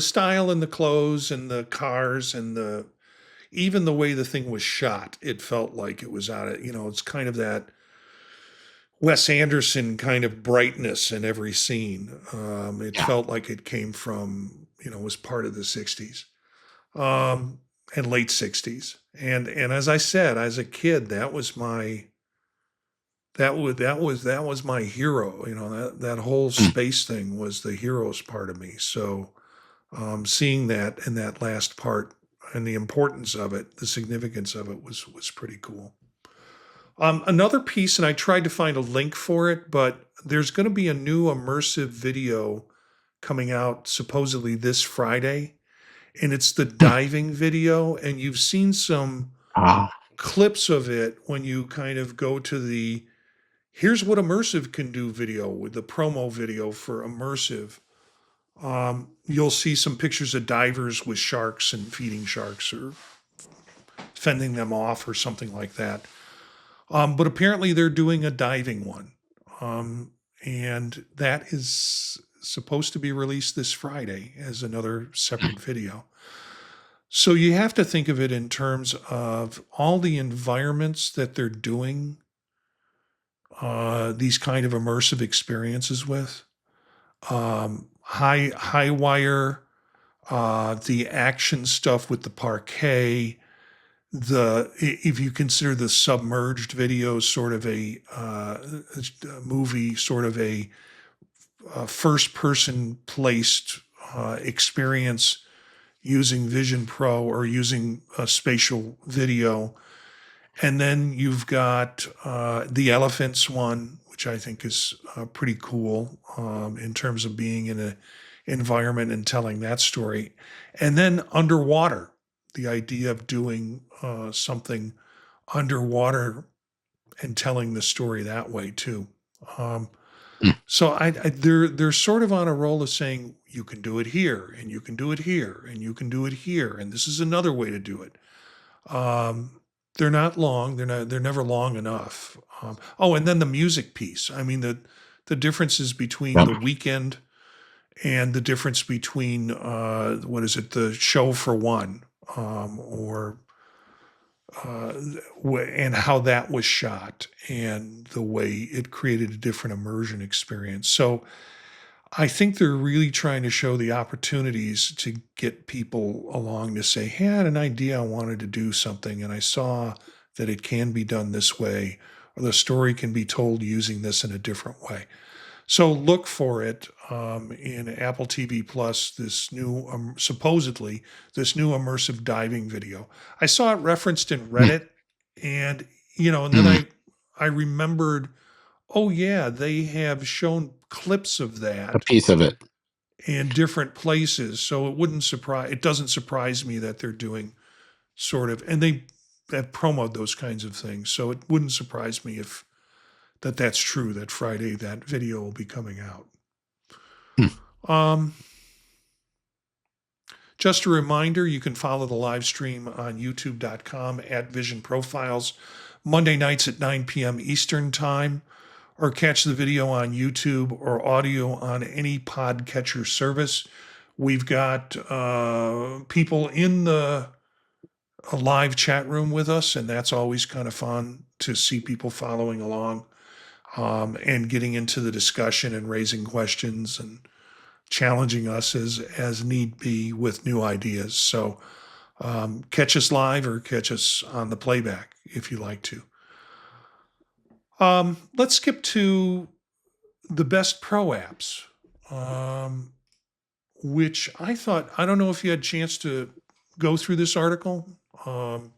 style and the clothes and the cars and the even the way the thing was shot, it felt like it was out of, it's kind of that Wes Anderson kind of brightness in every scene. It Yeah. felt like it came from, was part of the 60s um, and late 60s. And as I said, as a kid, that was my hero. That whole Mm. space thing was the hero's part of me. So seeing that in that last part and the importance of it, the significance of it was pretty cool. Another piece, and I tried to find a link for it, but there's going to be a new immersive video coming out supposedly this Friday, and it's the Mm. diving video. And you've seen some Ah. clips of it when you kind of go to the here's what immersive can do video with the promo video for immersive. You'll see some pictures of divers with sharks and feeding sharks or fending them off or something like that. But apparently they're doing a diving one. Um, and that is supposed to be released this Friday as another separate video. So you have to think of it in terms of all the environments that they're doing these kind of immersive experiences with. High wire, the action stuff with the parquet, if you consider the submerged videos sort of a movie, sort of a first person placed experience using Vision Pro or using a spatial video. And then you've got the elephants one, which I think is pretty cool in terms of being in an environment and telling that story. And then underwater, the idea of doing something underwater and telling the story that way too. Um, Mm. so they're sort of on a roll of saying you can do it here and you can do it here and you can do it here and this is another way to do it. They're not long. They're never long enough. Oh, and then the music piece. I mean the differences between Yep. the weekend and the difference between what is it, the show for one, or uh, and how that was shot and the way it created a different immersion experience. So I think they're really trying to show the opportunities to get people along to say, hey, I had an idea, I wanted to do something, and I saw that it can be done this way, or the story can be told using this in a different way. So look for it in Apple TV Plus, this new, supposedly, this new immersive diving video. I saw it referenced in Mm. Reddit, and, and then Mm. I remembered, oh, yeah, they have shown clips of A that piece of it. in different places. So it doesn't surprise me that they're doing sort of, and they have promoted those kinds of things. So it wouldn't surprise me if that's true, that Friday that video will be coming out. Mm. Um, just a reminder, you can follow the live stream on youtube.com at Vision Profiles, Monday nights at 9 p.m. Eastern Time. or catch the video on YouTube or audio on any podcatcher service. We've got people in the a live chat room with us, and that's always kind of fun to see people following along and getting into the discussion and raising questions and challenging us as need be with new ideas. So catch us live or catch us on the playback if you like to. Let's skip to the best pro apps, which I don't know if you had a chance to go through this article. Um,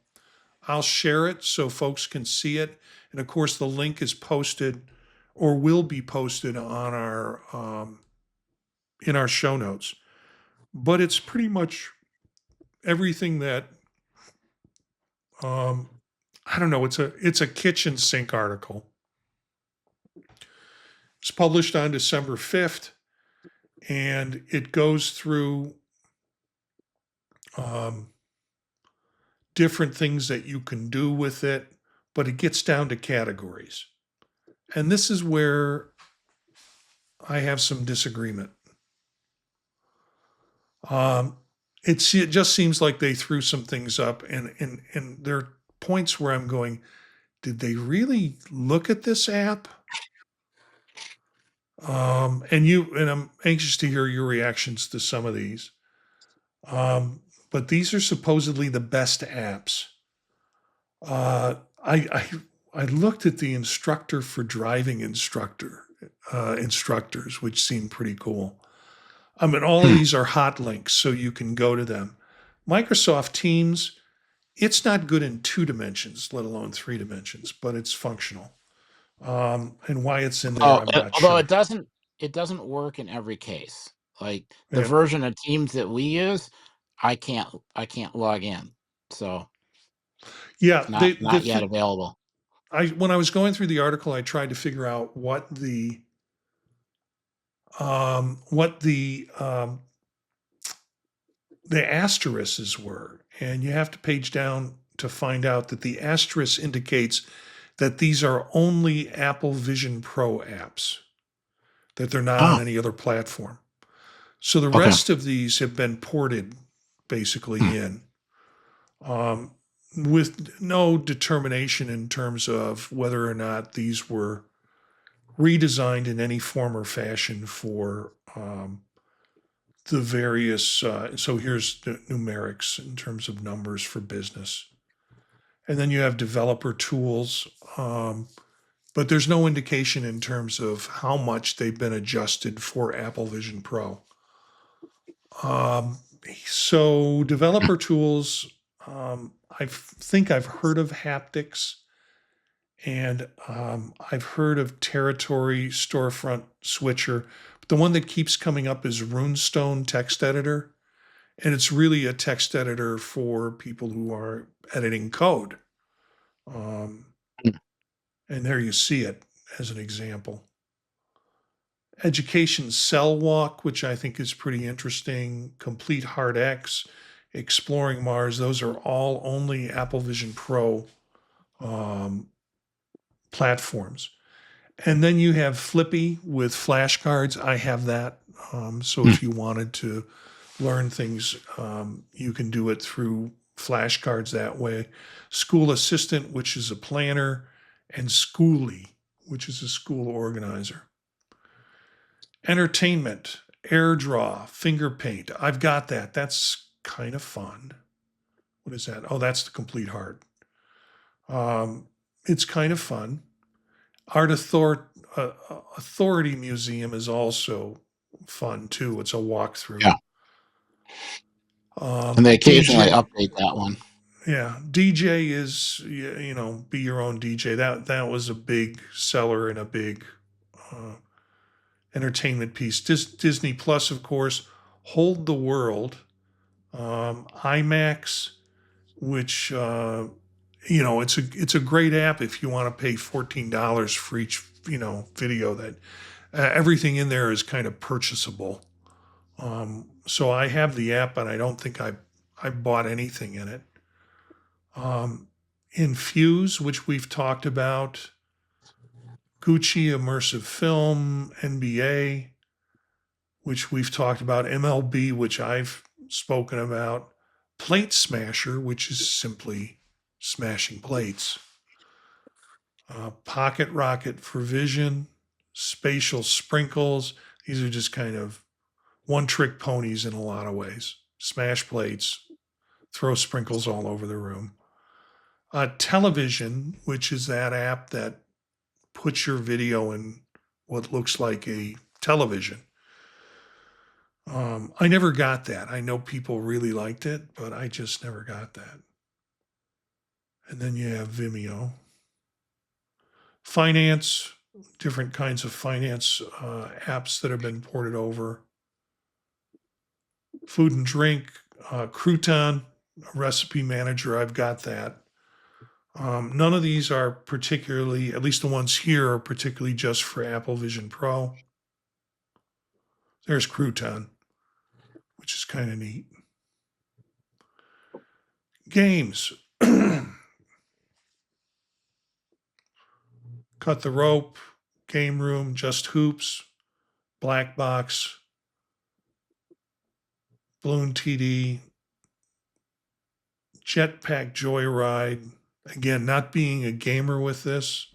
I'll share it so folks can see it. And of course, the link is posted or will be posted on our in our show notes. But it's pretty much everything that I don't know. It's a kitchen sink article. It's published on December 5th, and it goes through um, different things that you can do with it, but it gets down to categories. And this is where I have some disagreement. It just seems like they threw some things up, and there are points where I'm going, did they really look at this app? And I'm anxious to hear your reactions to some of these. But these are supposedly the best apps. Uh, I, I I looked at the instructor for driving instructors, which seemed pretty cool. I mean, all of Hmm. these are hot links, so you can go to them. Microsoft Teams, it's not good in 2 dimensions, let alone 3 dimensions, but it's functional. And why it's in there, Oh, I'm not although sure. it doesn't work in every case. Like the Yeah, version of Teams that we use, I can't log in, so yeah. it's not yet Thing, available. when I was going through the article, I tried to figure out what the asterisks were, and you have to page down to find out that the asterisk indicates that these are only Apple Vision Pro apps, that they're not on Oh, any other platform. So the okay. rest of these have been ported Hmm. basically in um, with no determination in terms of whether or not these were redesigned in any form or fashion for the various. So here's the numerics in terms of numbers for business. And then you have developer tools, but there's no indication in terms of how much they've been adjusted for Apple Vision Pro. Um, so developer tools, I think I've heard of haptics, and I've heard of Territory Storefront Switcher. But the one that keeps coming up is Runestone Text Editor, and it's really a text editor for people who are editing code. Um, and there you see it as an example. Education Cell Walk, which I think is pretty interesting. Complete Hard X, Exploring Mars. Those are all only Apple Vision Pro um, platforms. And then you have Flippy with flashcards. I have that. So Hmm. if you wanted to learn things, you can do it through flashcards that way. School Assistant, which is a planner, and Schooly, which is a school organizer. Entertainment, AirDraw, Finger Paint. I've got that. That's kind of fun. What is that? Oh, that's the Complete Heart. It's kind of fun. Art Authority Museum is also fun too. It's a walkthrough. Yeah, and they occasionally DJ, update that one. yeah, DJ is be your own DJ. That was a big seller and a big uh, entertainment piece. Disney Plus, of course, Hold the World, IMAX, which it's a great app if you want to pay $14 for each video. That everything in there is kind of purchasable. So I have the app, but I don't think I bought anything in it. Um, Infuse, which we've talked about, Gucci immersive film, NBA, which we've talked about, MLB, which I've spoken about, Plate Smasher, which is simply smashing plates, Pocket Rocket for vision, Spatial Sprinkles. These are just kind of one trick ponies in a lot of ways. Smash plates, throw sprinkles all over the room. Television, which is that app that puts your video in what looks like a television. I never got that. I know people really liked it, but I just never got that. And then you have Vimeo. Finance, different kinds of finance apps that have been ported over. Food and drink, Crouton, recipe manager, I've got that. None of these are particularly, at least the ones here, are particularly just for Apple Vision Pro. There's Crouton, which is kind of neat. Games. Cut the Rope, Game Room, Just Hoops, Black Box, Balloon TD, Jetpack Joyride. Again, not being a gamer with this.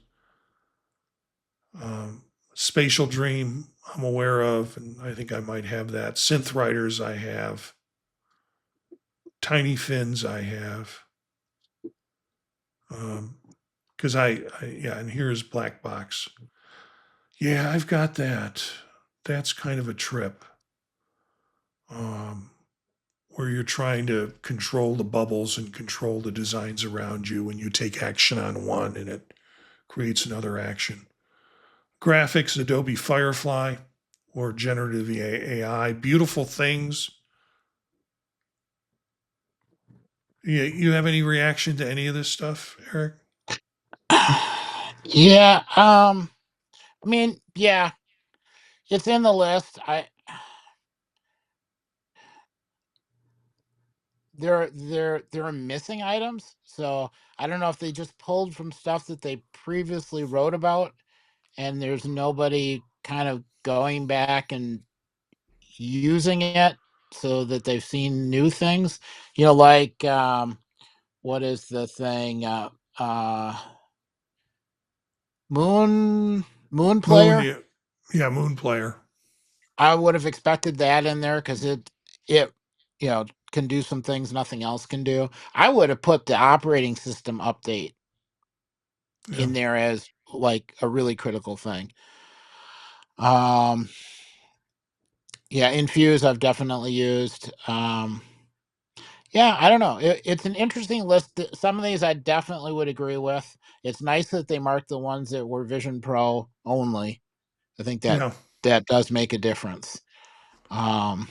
Spatial Dream, I'm aware of, and I think I might have that. Synth Riders, I have. Tiny Fins, I have. Because yeah, and here's Black Box. Yeah, I've got that. That's kind of a trip. Where you're trying to control the bubbles and control the designs around you, and you take action on one and it creates another action. Graphics, Adobe Firefly or generative AI, beautiful things. You have any reaction to any of this stuff, Eric? Yeah. I mean, yeah, it's in the list. There are missing items, so I don't know if they just pulled from stuff that they previously wrote about, and there's nobody kind of going back and using it so that they've seen new things. Like what is the thing? Moon Moon, Player. yeah, Moon Player. I would have expected that in there because it can do some things nothing else can do. I would have put the operating system update Yeah, in there as like a really critical thing. Um, yeah, Infuse I've definitely used. Yeah, I don't know. It's an interesting list. Some of these I definitely would agree with. It's nice that they marked the ones that were Vision Pro only. I think yeah, that does make a difference. Um,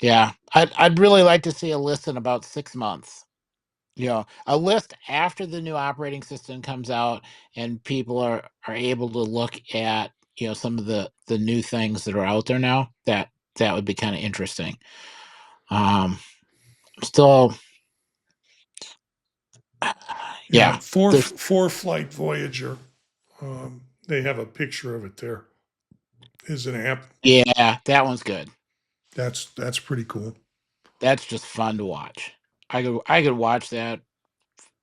yeah, I'd really like to see a list in about 6 months. A list after the new operating system comes out and people are able to look at some of the new things that are out there now. That would be kind of interesting. Still, yeah. yeah, there's Four Flight Voyager. They have a picture of it there. Is an app. yeah, that one's good. That's pretty cool. That's just fun to watch. I could watch that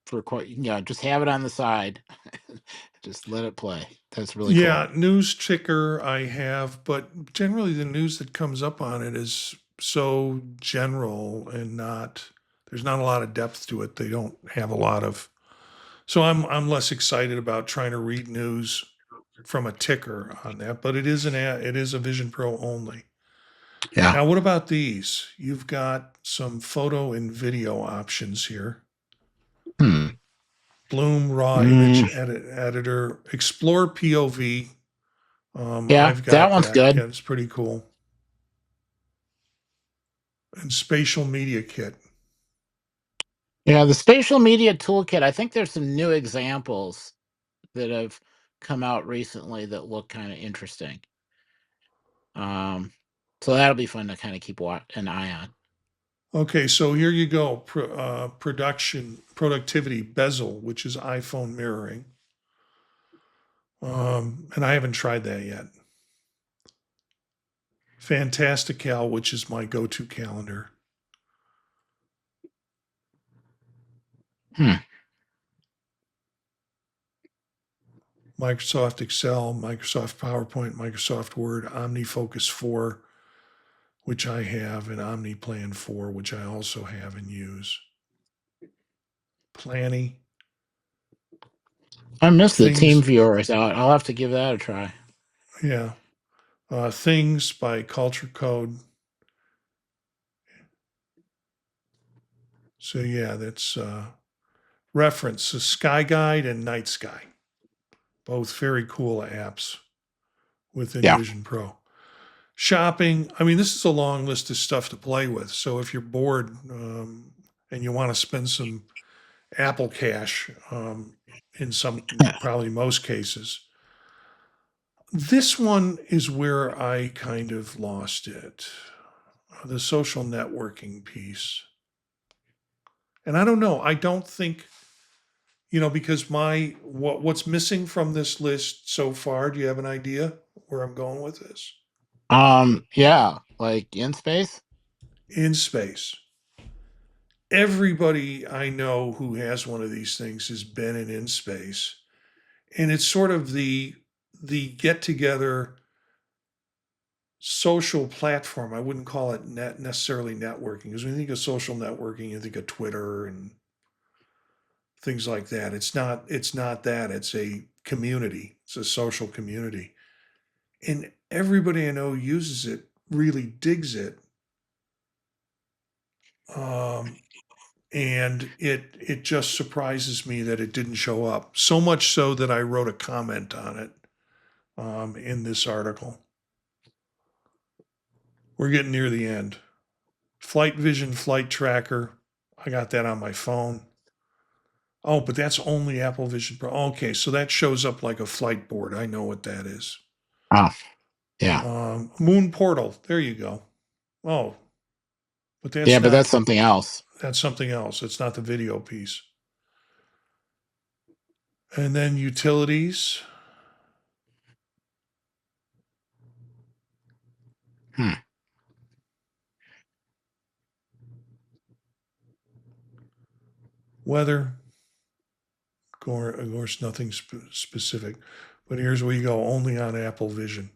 for quite, just have it on the side. Just let it play. That's really cool. Yeah, news ticker I have, but generally the news that comes up on it is so general and there's not a lot of depth to it. They don't have a lot of. So I'm less excited about trying to read news from a ticker on that, but it is a Vision Pro only. Yeah. Now, what about these? You've got some photo and video options here. Hmm. Bloom Raw Image Mm, Editor, Explore POV. yeah, I've that got one's that. good. Yeah, it's pretty cool. And Spatial Media Kit. Yeah, the spatial media toolkit, I think there's some new examples that have come out recently that look kind of interesting. So that'll be fun to kind of keep an eye on. Okay, so here you go. Productivity Bezel, which is iPhone mirroring. And I haven't tried that yet. Fantastical, which is my go-to calendar. Microsoft Excel, Microsoft PowerPoint, Microsoft Word, OmniFocus 4, which I have, and OmniPlan 4, which I also have and use. Planny. I miss the team Things, viewers out. I'll have to give that a try. yeah. Things by Culture Code. So yeah, that's reference Sky Guide and Night Sky. Both very cool apps within Yeah. Vision Pro. Shopping. I mean, this is a long list of stuff to play with. So if you're bored and you want to spend some Apple Cash in some, probably most cases, this one is where I kind of lost it. The social networking piece. And I don't know. I don't think, because what's missing from this list so far, do you have an idea where I'm going with this? Yeah, like in space. In space. Everybody I know who has one of these things has been in space. And it's sort of the get together social platform. I wouldn't call it necessarily networking, because when you think of social networking, you think of Twitter and things like that. It's not that. It's a community. It's a social community. And everybody I know uses it, really digs it. And it just surprises me that it didn't show up. So much so that I wrote a comment on it in this article. We're getting near the end. Flight Vision Flight Tracker. I got that on my phone. Oh, but that's only Apple Vision Pro. Okay, so that shows up like a flight board. I know what that is. Oh, yeah. Moon Portal. There you go. Oh, but that's Yeah, but not. that's something else. That's something else. It's not the video piece. And then utilities. Weather. Of course, nothing specific. But here's where you go, only on Apple Vision.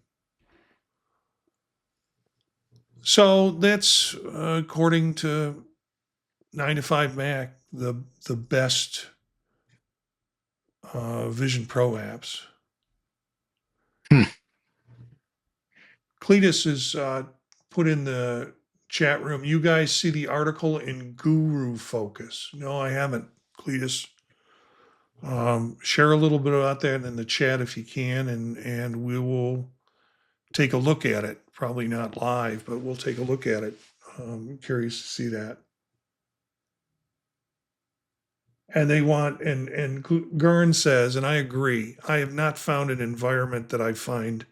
So that's according to 9 to 5 Mac, the best Vision Pro apps. Cletus is put in the chat room. You guys see the article in Guru Focus? No, I haven't, Cletus. Share a little bit about that in the chat if you can, and we will take a look at it. Probably not live, but we'll take a look at it. I'm curious to see that. And they want, and Gurn says, and I agree, I have not found an environment that I find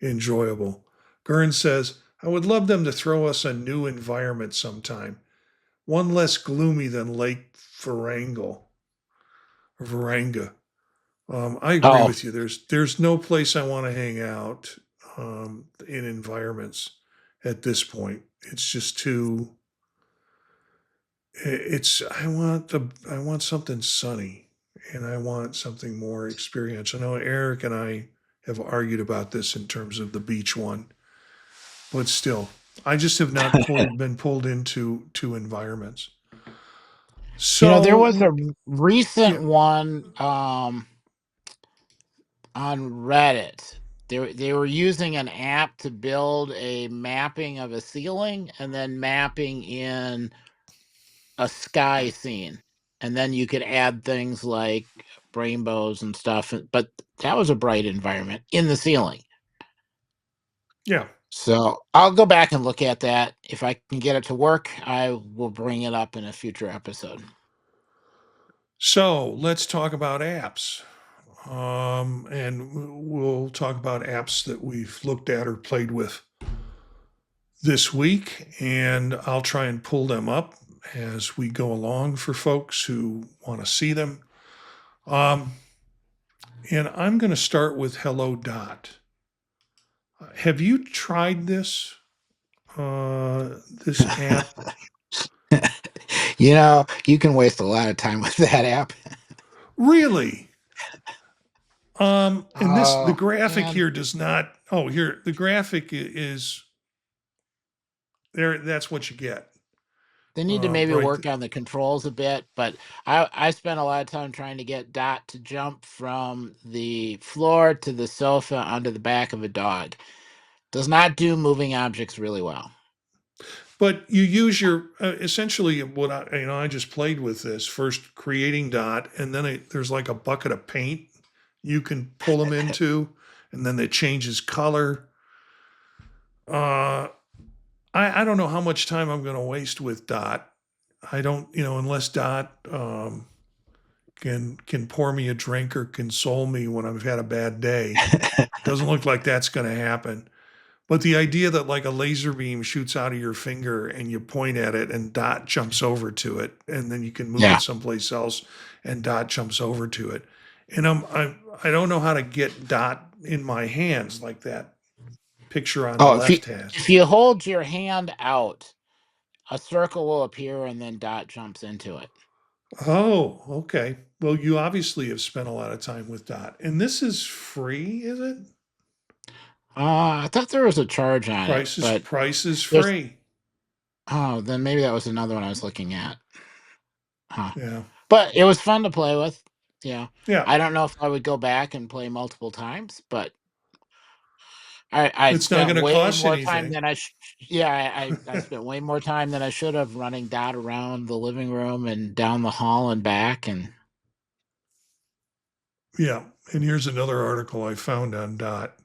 enjoyable. Gurn says, I would love them to throw us a new environment sometime. One less gloomy than Lake Varangal or Varanga. I agree Oh, with you. There's no place I want to hang out in environments at this point. It's just too. It's I want something sunny, and I want something more experiential. I know Eric and I have argued about this in terms of the beach one, but still, I just have not been pulled into environments. there was So a recent yeah, one on Reddit. They were using an app to build a mapping of a ceiling and then mapping in a sky scene. And then you could add things like rainbows and stuff. But that was a bright environment in the ceiling. yeah. So I'll go back and look at that. If I can get it to work, I will bring it up in a future episode. So let's talk about apps. And we'll talk about apps that we've looked at or played with this week. And I'll try and pull them up as we go along for folks who want to see them. Um, And I'm going to start with Hello Dot. Have you tried this app? You can waste a lot of time with that app. Really? And the Oh, graphic man. here does not. Oh, here the graphic is there. That's what you get. They need to maybe Right. work on the controls a bit, but I spent a lot of time trying to get Dot to jump from the floor to the sofa onto the back of a dog. Does not do moving objects really well. But you use your essentially what I just played with this first creating Dot, and then there's like a bucket of paint you can pull them into, and then it changes color. Uh, I don't know how much time I'm going to waste with Dot. I don't, unless Dot can pour me a drink or console me when I've had a bad day. Doesn't look like that's going to happen. But the idea that like a laser beam shoots out of your finger and you point at it and Dot jumps over to it, and then you can move Yeah. it someplace else and Dot jumps over to it. And I don't know how to get Dot in my hands like that picture on the Oh, if you left has. if you hold your hand out, a circle will appear and then Dot jumps into it. Oh, okay. Well, you obviously have spent a lot of time with Dot. And this is free, is it? I thought there was a charge on it, but Price is there's free. then maybe that was another one I was looking at. Huh. Yeah. But it was fun to play with. Yeah. Yeah. I don't know if I would go back and play multiple times, but I It's not spent going to way cost more time anything. than yeah, I spent way more time than I should have running Dot around the living room and down the hall and back. And Yeah. And here's another article I found on Dot.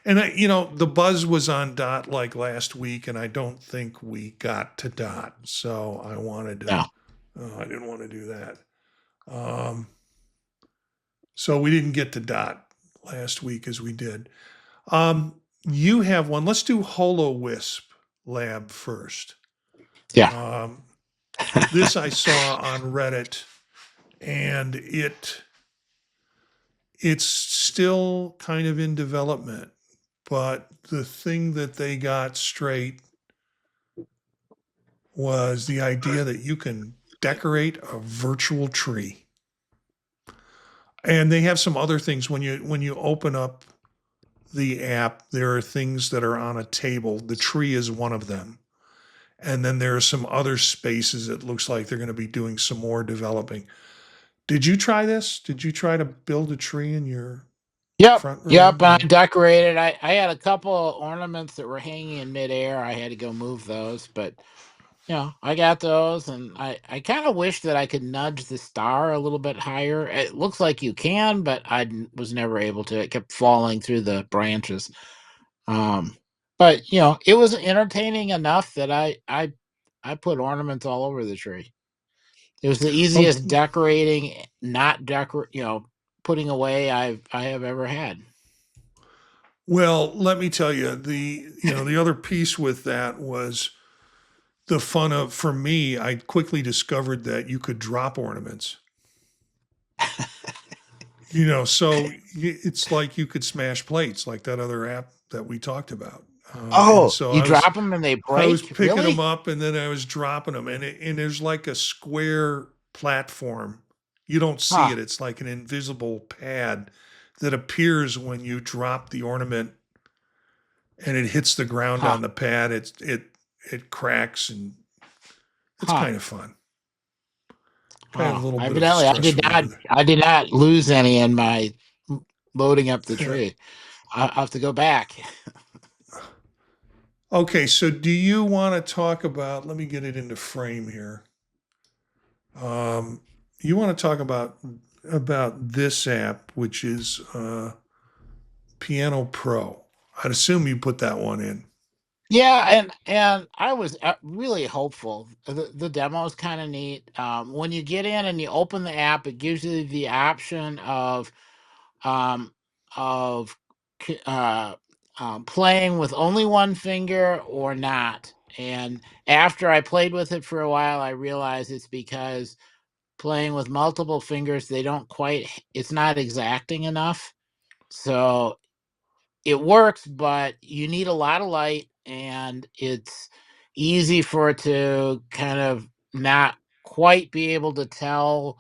And the buzz was on Dot like last week, and I don't think we got to Dot. So I wanted to, no. I didn't want to do that. So we didn't get to Dot last week as we did. You have one. Let's do Holo Wisp Lab first. Yeah. Um, this I saw on Reddit, and it's still kind of in development. But the thing that they got straight was the idea that you can decorate a virtual tree. And they have some other things when you open up the app, there are things that are on a table. The tree is one of them. And then there are some other spaces it looks like they're going to be doing some more developing. Did you try this? Did you try to build a tree in your Yep. front Yep. room I or decorated. I had a couple of ornaments that were hanging in midair. I had to go move those, but I got those, and I kind of wish that I could nudge the star a little bit higher. It looks like you can, but was never able to. It kept falling through the branches. But it was entertaining enough that I put ornaments all over the tree. It was the oh easiest decorating, not putting away I have ever had. well, let me tell you, the other piece with that was the fun of for me, I quickly discovered that you could drop ornaments. So it's like you could smash plates like that other app that we talked about. And Oh, so you drop them and they I was break? picking them Really? up and then I was dropping them, and there's like a square platform. You don't see Huh? it. It's like an invisible pad that appears when you drop the ornament and it hits the ground Huh? on the pad. It cracks, and it's Huh? kind of fun. Kind of a Oh, little bit of evidently I stress did not. reliever. I did not lose any in my loading up the There. tree. I'll have to go back. Okay, so do you want to talk about? Let me get it into frame here. Um, you want to talk about this app, which is Piano Pro. I'd assume you put that one in. Yeah, and I was really hopeful. The demo is kind of neat. When you get in and you open the app, it gives you the option um, of c- uh, playing with only one finger or not. And after I played with it for a while, I realized it's because playing with multiple fingers, they don't quite, it's not exacting enough. So it works, but you need a lot of light, and it's easy for it to kind of not quite be able to tell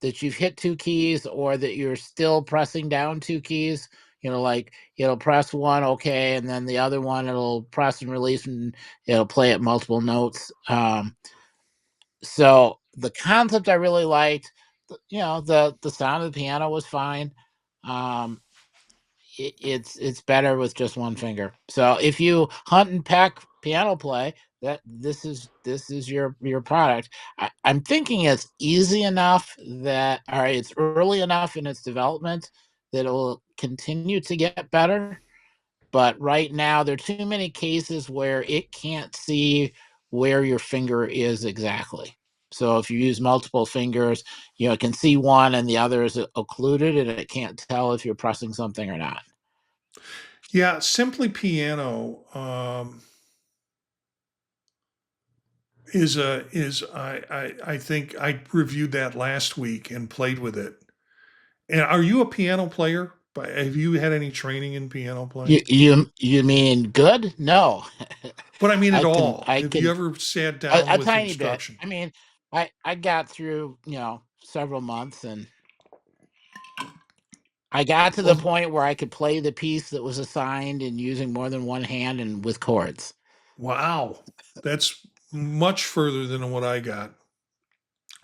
that you've hit two keys or that you're still pressing down two keys. Like it'll press one, okay, and then the other one it'll press and release, and it'll play at multiple notes. So the concept I really liked. The sound of the piano was fine. Um, it's better with just one finger. So if you hunt and peck piano play, this is your product. I'm thinking it's easy enough that, all right, it's early enough in its development that it will continue to get better. But right now, there are too many cases where it can't see where your finger is exactly. So if you use multiple fingers, it can see one and the other is occluded, and it can't tell if you're pressing something or not. Yeah, Simply Piano I think I reviewed that last week and played with it. And are you a piano player? Have you had any training in piano You playing? you you mean good? No. But I mean at I can all. I Have you can ever sat a, down a with tiny bit. instruction? I mean, I got through, several months, and I got to the Well, point where I could play the piece that was assigned and using more than one hand and with chords. wow. That's much further than what I got.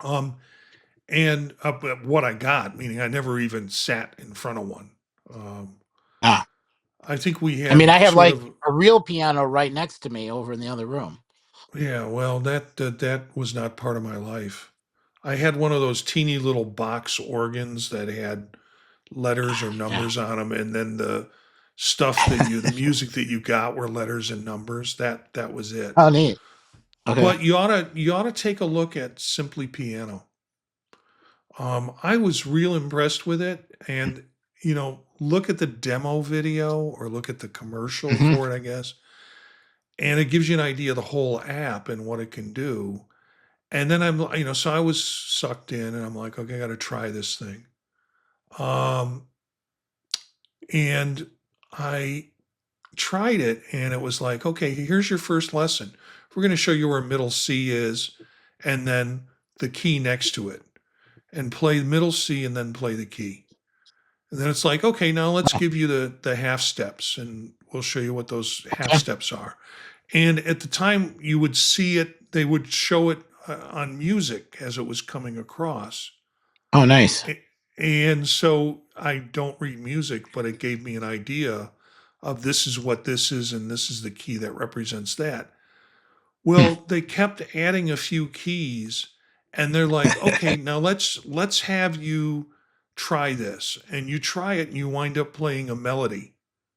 Um, and but what I got, meaning I never even sat in front of one. Um, Ah, I think we I mean, I had have sort like of, a real piano right next to me over in the other room. yeah, well, that was not part of my life. I had one of those teeny little box organs that had letters or Yeah. numbers on them, and then the music that you got were letters and numbers. That was it. Oh, neat. Okay. But you ought to take a look at Simply Piano. I was real impressed with it, and look at the demo video or look at the commercial Hmm. for it, I guess, and it gives you an idea of the whole app and what it can do. And then so I was sucked in, and I'm like, okay, I got to try this thing. Um, and I tried it, and it was like, okay, here's your first lesson. We're going to show you where middle C is, and then the key next to it, and play middle C, and then play the key. And then it's like, okay, now let's Oh, give you the half steps, and we'll show you what those half okay. steps are. And at the time, you would see it; they would show it on music as it was coming across. Oh, nice. And so I don't read music, but it gave me an idea of this is what this is, and this is the key that represents that. Hmm. Well, they kept adding a few keys, and they're like, okay, now let's have you try this. And you try it and you wind up playing a melody.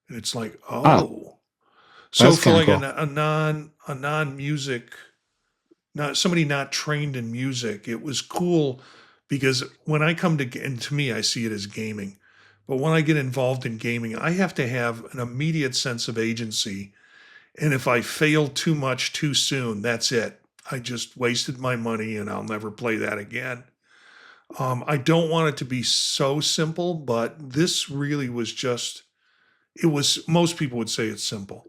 And it's like, Oh, oh. So that's for kind of like cool. a non music, not somebody not trained in music, it was cool because when I come to, and to me, I see it as gaming. But when I get involved in gaming, I have to have an immediate sense of agency, and if I fail too much too soon, that's it. I just wasted my money and I'll never play that again. I don't want it to be so simple, but this really was just, it was, most people would say it's simple,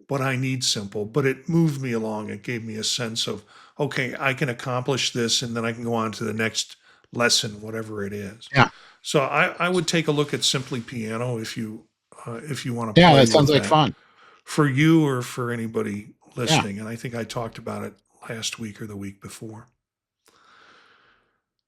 but I need simple. But it moved me along. It gave me a sense of, okay, I can accomplish this and then I can go on to the next lesson, whatever it is. Yeah. So I would take a look at Simply Piano if you want to Yeah, play that sounds with like that fun. for you or for anybody Yeah. listening. And I think I talked about it last week or the week before.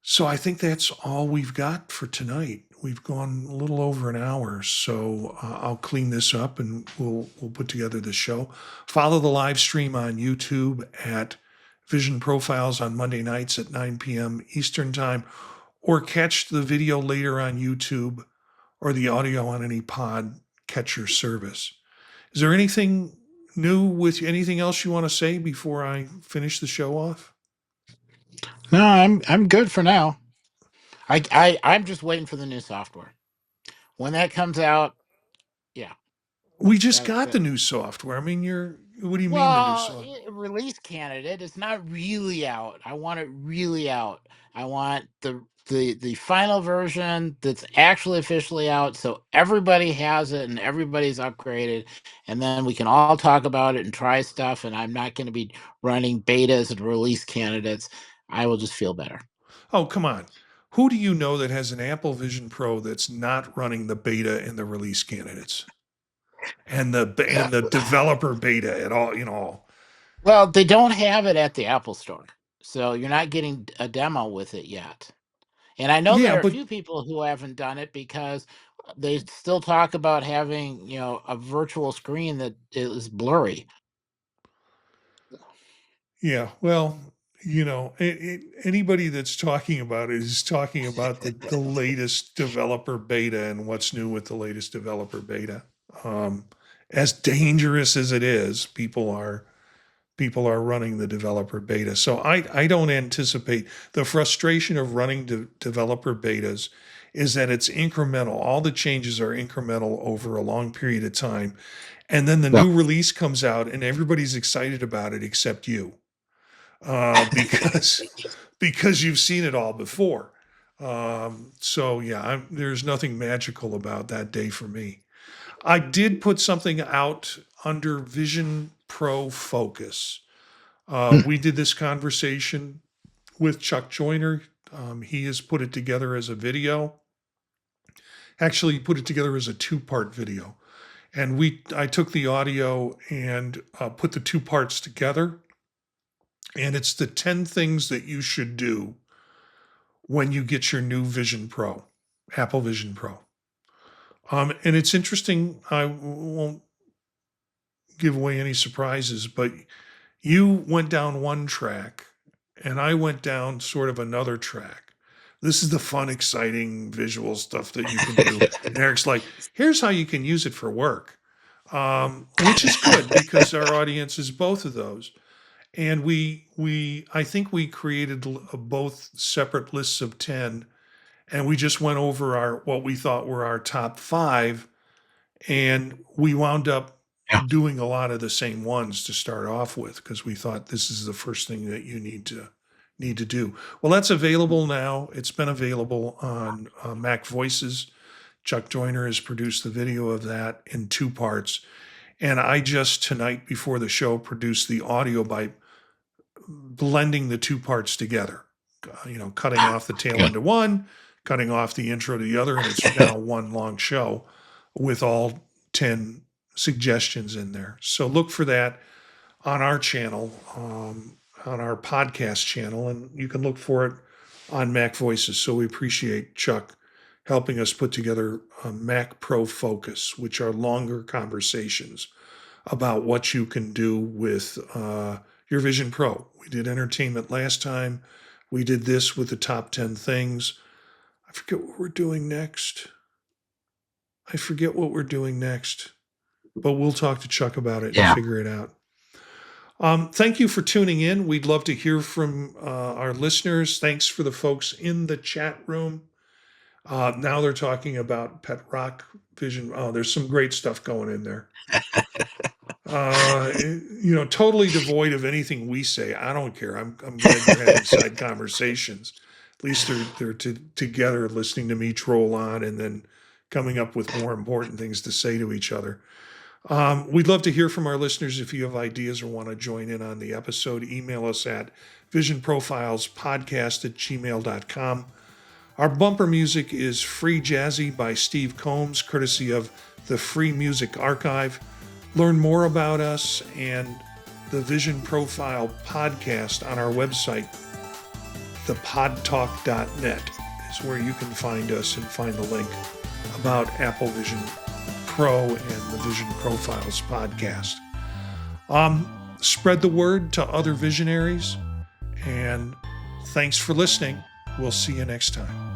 So I think that's all we've got for tonight. We've gone a little over an hour, so I'll clean this up and we'll put together the show. Follow the live stream on YouTube at Vision Profiles on Monday nights at 9 p.m. Eastern Time, or catch the video later on YouTube or the audio on any pod catcher service. Is there anything new with anything else you want to say before I finish the show off? No, I'm good for now. I'm just waiting for the new software. When that comes out, yeah, We just that got that the new software. I mean, What do you mean the new Well, soft? release candidate. It's not really out. I want it really out. I want the final version that's actually officially out, so everybody has it and everybody's upgraded, and then we can all talk about it and try stuff. And I'm not going to be running betas and release candidates. I will just feel better. Oh, come on. Who do you know that has an Apple Vision Pro that's not running the beta and the release candidates and the developer beta at all? You know. Well, they don't have it at the Apple Store, so you're not getting a demo with it yet. And I know Yeah, there are a but few people who haven't done it because they still talk about having, a virtual screen that is blurry. yeah. Well, anybody that's talking about it is talking about the latest developer beta and what's new with the latest developer beta. Um, as dangerous as it is, people are running the developer beta. So I don't anticipate the frustration of running developer betas is that it's incremental. All the changes are incremental over a long period of time. And then the Yeah. new release comes out and everybody's excited about it except you, because because you've seen it all before. So yeah, there's nothing magical about that day for me. I did put something out under Vision Pro Focus. We did this conversation with Chuck Joyner. He has put it together as a video. Actually, he put it together as a two-part video, and I took the audio and put the two parts together. And it's the 10 things that you should do when you get your new Vision Pro, Apple Vision Pro. And it's interesting. I won't give away any surprises, but you went down one track and I went down sort of another track. This is the fun, exciting visual stuff that you can do. And Eric's like, here's how you can use it for work, which is good because our audience is both of those. And I think we created both separate lists of 10, and we just went over what we thought were our top five, and we wound up Yeah. doing a lot of the same ones to start off with because we thought this is the first thing that you need to do. Well, that's available now. It's been available on Mac Voices. Chuck Joyner has produced the video of that in two parts. And I just tonight before the show produced the audio by blending the two parts together, cutting off the tail Good. end of one, cutting off the intro to the other. And it's now one long show with all 10 suggestions in there. So look for that on our channel, on our podcast channel, and you can look for it on Mac Voices. So we appreciate Chuck helping us put together a Mac Pro Focus, which are longer conversations about what you can do with your Vision Pro. We did entertainment last time. We did this with the top 10 things. I forget what we're doing next. But we'll talk to Chuck about it and Yeah. figure it out. Thank you for tuning in. We'd love to hear from our listeners. Thanks for the folks in the chat room. Now they're talking about Pet Rock Vision. Oh, there's some great stuff going in there. Totally devoid of anything we say. I don't care. I'm glad you're having side conversations. At least they're together listening to me troll on and then coming up with more important things to say to each other. We'd love to hear from our listeners. If you have ideas or want to join in on the episode, email us at visionprofilespodcast@gmail.com. Our bumper music is Free Jazzy by Steve Combs, courtesy of the Free Music Archive. Learn more about us and the Vision Profile podcast on our website, thepodtalk.net is where you can find us and find the link about Apple Vision Pro and the Vision Profiles podcast. Spread the word to other visionaries, and thanks for listening. We'll see you next time.